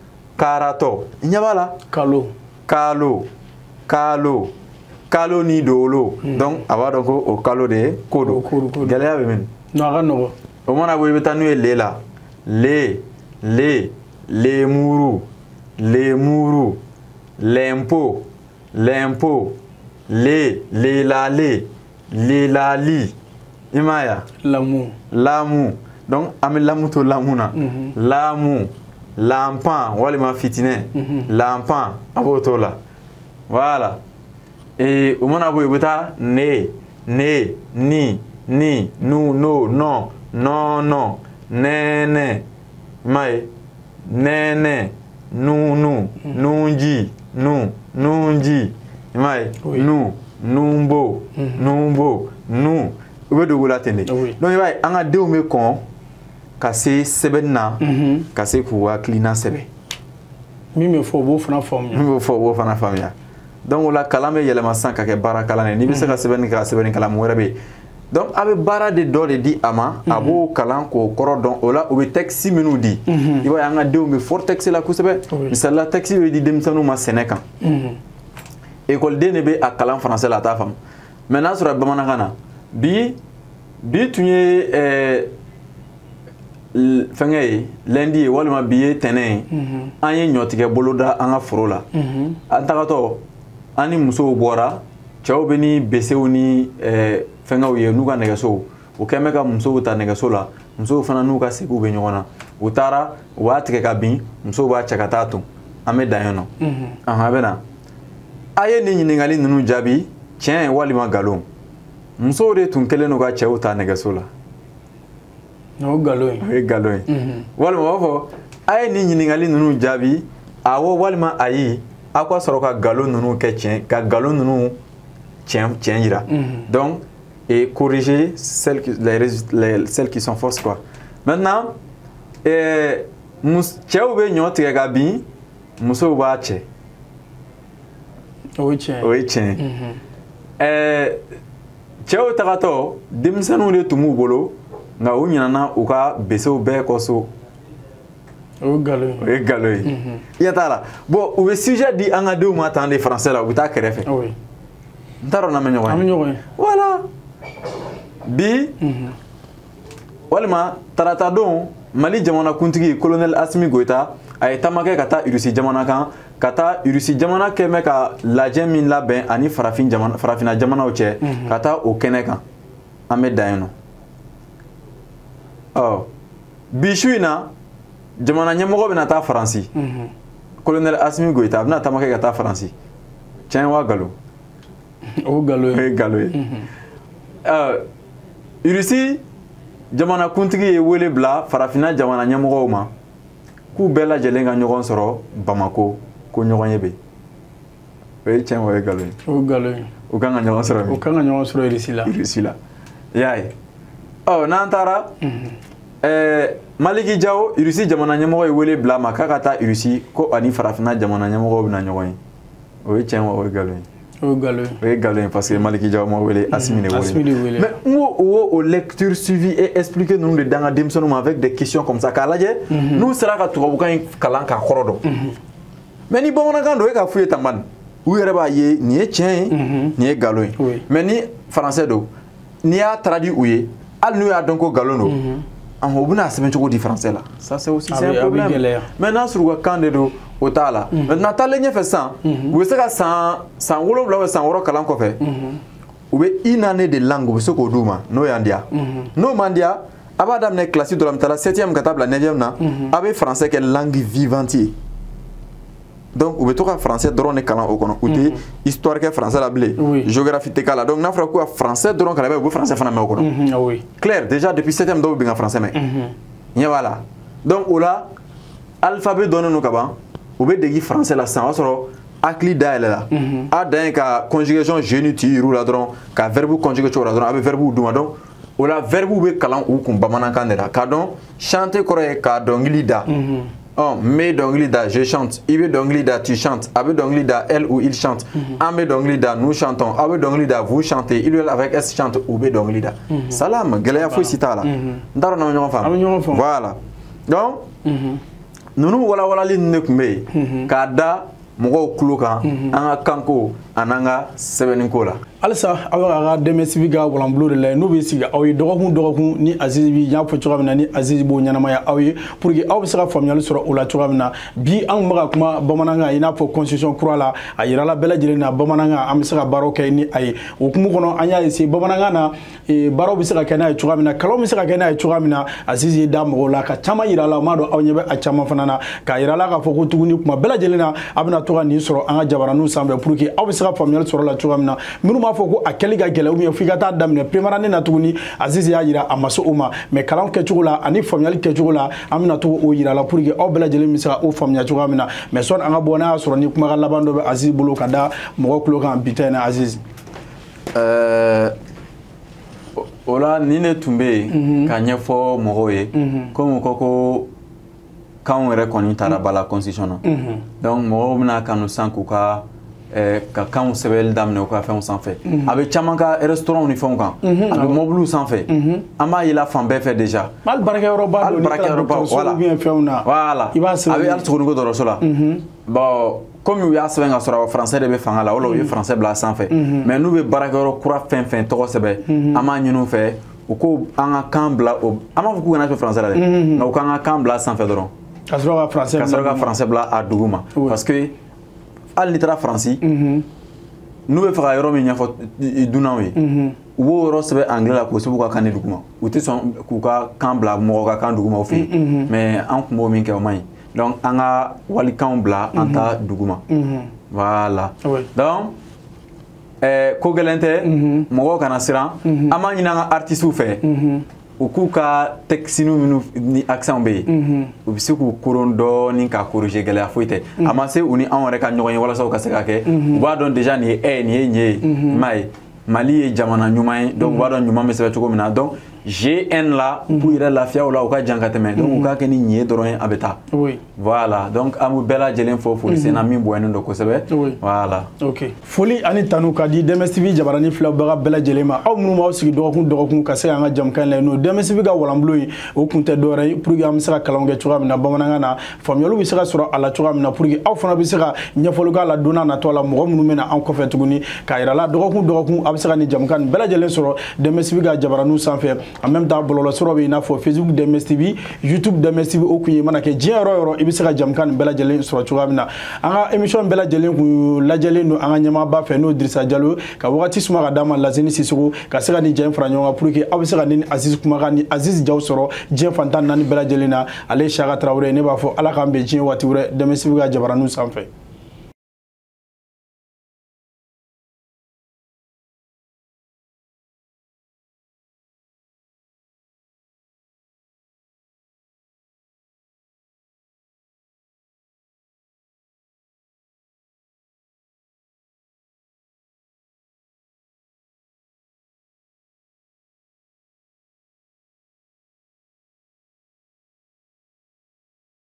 i ɲɛ b'a la kalo ni dolo donc a b'a dɔn ko o kalo de ye ko don gɛlɛya bɛ min o mana bɔ i bɛ taa n'u ye le la lemuru, lemuru, lempo, lempo, lelale, lelali. Imaya. Lamu. Lamu. Donc, ame lamu to lamuna. Lamu. Lampan. Walima fitine. Lampan. Aboto la. Voilà. Et au moment où ne, ne, ni, ni, nous, no, non, non, non, ne, ne, mai, ne, ne, nous, nunji, nunji, mai, nous, numbo, numbo, nous. Vous voyez de où la télé. Donc, il va y avoir deux me con, casser sebena, casser pour clina sebe. Mime faut beau fana famille. Mime faut beau fana famille. Donc la kalame yelema san ka ke bara kalane ni be se ka sebeni kalam werabe. Donc abe bara de do de di ama abo kalan ko korodon ola o be taxi menu di. Iba yanga de o me for taxi la kusebe. Misala taxi we di demsanu ma senekan. École de ne be a kalan français la ta fam. Maintenant sur bamanakana bi tunye fengay lundi walma biye tenen anye nyotige boloda anga forola antakato ani muso bora chaw beni besew ni fengaw ye nuga negaso o kemeka muso ta negaso la muso fana nuga segu be nyona utara watike ka bin muso ba chakata tu ame dayono aha bena aye ni nyingali nunu jabi tien walima galon muso de tun kele no ga chaw ta negaso la no galoy e galoy walima wafo aye ni nyingali nunu jabi awo walima ayi akwa soroka galon nunu ke tien ka galon nunu tien ira donc et corriger celles qui sont fausses quoi. Maintenant chaw be nyoti ga bi muso ba che oui tien chaw tagato dimsanu le tumu bolo nga o nyana o ka beso be ko so o galoy yatala bon o sujet dit anga de mo attendre français là o ta kerefe oui ndaro na menyo voilà bi walima tarata don Mali jamana kuntigi colonel Assimi Goïta ay tamake kata Russie jamana kan kata Russie jamana keme ka lajɛ min labɛn ani farafina jamana cɛ kata o kɛnɛ kan an bɛ dan yen nɔ bi su in na jamana ɲɛmɔgɔ bɛna taa Faransi colonel Assimi Goïta a bɛna tamake ka taa Faransi tiɲɛ wa galo o galo ye galo ye Russie jamana kuntigi ye wele bila farafina jamana ɲɛmɔgɔw ma k'u bɛɛ lajɛlen ka ɲɔgɔn sɔrɔ Bamako ko ɲɔgɔn ye bɛ o ye tiɲɛ o ye galo ye o galo ye u kan ka ɲɔgɔn sɔrɔ u kan ka ɲɔgɔn sɔrɔ Russie la y'a ye n'an taara Maliki Jawo Russie jamana ɲɛmɔgɔ ye wele bila ma k'a ka taa Russie ko ani farafina jamana ɲɛmɔgɔw bɛna ɲɔgɔn ye o ye tiɲɛ o ye galo ye o ye galo ye parce que Maliki Jawo ma wele Assimi ne wele mais o lecture suivi et expliquer nous de danga denmisɛnninw ma avec des questions comme ça k'a lajɛ n'u sera ka tubabukan in kalan k'a kɔrɔ dɔn mais ni bamanankan don e ka f'u ye tanbani u yɛrɛ b'a ye nin ye tiɲɛ ye nin ye galo ye mais ni français don n'i y'a traduit u ye hali n'u y'a dɔn ko galo don o bɛna sɛbɛn cogo di français la ça c'est aussi un problème mais n'a sɔrɔ u ka kan de don o t'a la maintenant taalen ɲɛfɛ sisan u bɛ se ka san 7 ou san 6 kalan kɔfɛ u bɛ une année de langue u bɛ se k'o d'u ma n'o y'an diya n'o man diya a b'a daminɛ classe dɔ la mi taa la 7e ka taa bila 9e na a bɛ français kɛ langue vivante ye donc u bɛ to ka français dɔrɔn de kalan o kɔnɔ u tɛ histoire kɛ français la bilen géographie tɛ k'a la donc n'a fɔra ko ka français dɔrɔn kalan u bɛ français fana mɛn o kɔnɔ clair déjà depuis 7e dɔw bɛ ka français mɛn ɲɛ b'a la donc o la alphabet dɔnnen don ka ban u bɛ degi français la sisan o y'a sɔrɔ hakili dayɛlɛ la a dan ye ka conjugation génitive yir'u la dɔrɔn ka verbe conjuguer cogo la dɔrɔn a bɛ verbe d'u ma donc o la verbe bɛ kalan u kun bamanankan de la k'a dɔn chanter kɔrɔ ye ka dɔnkili da n bɛ dɔnkili da je chante i bɛ dɔnkili da tu chantes a bɛ dɔnkili da elle ou il chante an bɛ dɔnkili da nous chantons a bɛ dɔnkili da vous chantez il avec s chante u bɛ dɔnkili da salam gɛlɛya foyi si t'a la n t'a dɔn n'an bɛ ɲɔgɔn faamu voilà donc ninnu walawalali ninnu de tun bɛ yen k'a da mɔgɔw tulo kan an ka kanko ananga sɛbɛnni ko la alisa aw ka dɛmɛsibi ka walanbulu de la n'u bɛ sigi aw ye dɔgɔkun ni Azizi bi y'a fɔ cogoya min na ni Azizi b'o ɲɛnamaya aw ye pour que aw bɛ se ka faamuyali sɔrɔ o la cogoya min na bi an tun bɛ ka kuma bamanankan i n'a fɔ constitution kura la a yirala bɛɛ lajɛlen na bamanankan an bɛ se ka baaraw kɛ ni a ye o hukumu kɔnɔ an y'a essayer bamanankan na baaraw bɛ se ka kɛ n'a ye cogoya min na kalanw bɛ se ka kɛ n'a ye cogoya min na Azizi ye da mɔgɔw la ka caman yirala o m'a dɔn aw ɲɛ bɛ a caman fana na k'a yirala k'a fɔ ko tuguni kuma bɛɛ lajɛlen na a bɛna to ka nin sɔrɔ an ka jabaraninw sanfɛ pour que aw bɛ se ka faamuyali sɔrɔ la cogoya min na minnu b'a fɔ ko a kɛli ka gɛlɛ ou bien f'i ka taa daminɛ prémarande na tuguni Azizi y'a yira a ma se o ma mais kalan kɛcogo la ani faamuyali kɛcogo la an bɛna to o yira la pour que aw bɛɛ lajɛlen bɛ se ka o faamuya cogoya min na mais sɔni an ka bɔ n'a y'a sɔrɔ ni kumakan laban dɔ bɛ Azizi bolo ka da mɔgɔ tulo kan bi ta in na Azizi. O la ni ne tun bɛ yen ka ɲɛfɔ mɔgɔw ye komi ko k'anw yɛrɛ kɔni taara ba la constitution na donc mɔgɔw bɛna kanu san k'u ka kanw sɛbɛnni daminɛ u ka fɛnw sanfɛ a bɛ caman ka restaurant ni fɛnw kan a bɛ mobiliw sanfɛ an b'a yela fan bɛɛ fɛ déjà hali baarakɛyɔrɔba don voilà a bɛ hali Sogonikɔ dɔgɔtɔrɔso la bon comme u y'a sɛbɛn ka sɔrɔ français de bɛ fanga la o la u ye français bila a sanfɛ mais n'u bɛ baarakɛyɔrɔ kura fɛn fɛn tɔgɔ sɛbɛn an b'a ɲini u fɛ u ko an ka kan bila o an b'a fɔ k'u kana fɛ français la dɛ nka u k'an ka kan bila a sanfɛ dɔrɔn ka sɔrɔ ka français bila a dugu ma parce que hali n'i taara Faransi n'u bɛ fɛ ka yɔrɔ min ɲɛfɔ dunanw ye u b'o yɔrɔ sɛbɛn anglais la k'o sɛbɛn u ka kan di dugu ma u tɛ sɔn k'u ka kan bila mɔgɔ ka kan dugu ma u fɛ yen mais an tun b'o min kɛ o man ɲi donc an ka walikanw bila an ta dugu ma voilà donc ko gɛlɛn tɛ mɔgɔw kana siran an b'a ɲini an ka artistes fɛ u k'u ka texte minnu ni accent bɛ yen u bɛ se k'u koron dɔɔni ka corriger gɛlɛya foyi tɛ a ma se u ni anw yɛrɛ ka ɲɔgɔn ye walasa u ka se ka kɛ u b'a dɔn déjà nin ye nin ye nin ye i m'a ye Mali ye jamana ɲuman ye donc u b'a dɔn ɲuman bɛ sɛbɛn cogo min na donc GN la pour yɛrɛ lafiya o la u ka jan ka tɛmɛ donc u k'a kɛ ni ɲɛ dɔrɔn ye a bɛ taa voilà donc an b'u bɛɛ lajɛlen fo foli sen na min bonyalen don kosɛbɛ voilà ok foli ani tanu ka di Dɛmɛ TV jabaranin filɛbaga bɛɛ lajɛlen ma aw minnu b'aw sigi dɔgɔkun ka se an ka jamukan la n'o Dɛmɛ TV ka walanbulu in o kun tɛ dɔwɛrɛ ye pour que an bɛ se ka kalanw kɛ cogoya min na bamanankan na faamuyaliw bɛ se ka sɔrɔ a la cogoya min na pour que aw fana bɛ se ka ɲɛfɔli k'a la don n'a nataw la mɔgɔ minnu bɛ na an kɔfɛ tuguni k'a yira la dɔgɔkun a bɛ se ka nin jamukan nin bɛɛ lajɛlen sɔrɔ Dɛmɛ TV ka jabaraninw sanfɛ en même temps bɔlɔlɔ sɔrɔ bɛ i n'a fɔ Facebook Dɛmɛ TV YouTube Dɛmɛ TV o kun ye mana kɛ diɲɛ yɔrɔ yɔrɔ i bɛ se ka jamukan nin bɛɛ lajɛlen sɔrɔ cogoya min na an ka émission bɛɛ lajɛlen kun lajɛlen don an ka ɲɛmaaba fɛ n'o Dirisa Jalo ka wagati suma ka d'a ma Lazini Sisoko ka se ka nin jɛ in fara ɲɔgɔn kan pour que aw bɛ se ka ni Azizi kumakan ni Azizi Jaw sɔrɔ diɲɛ fantan naani bɛɛ lajɛlen na ale ye Saka Tarawele ne b'a fɔ ala k'an bɛn diɲɛ waati wɛrɛ Dɛmɛ TV ka jabaraninw sanfɛ.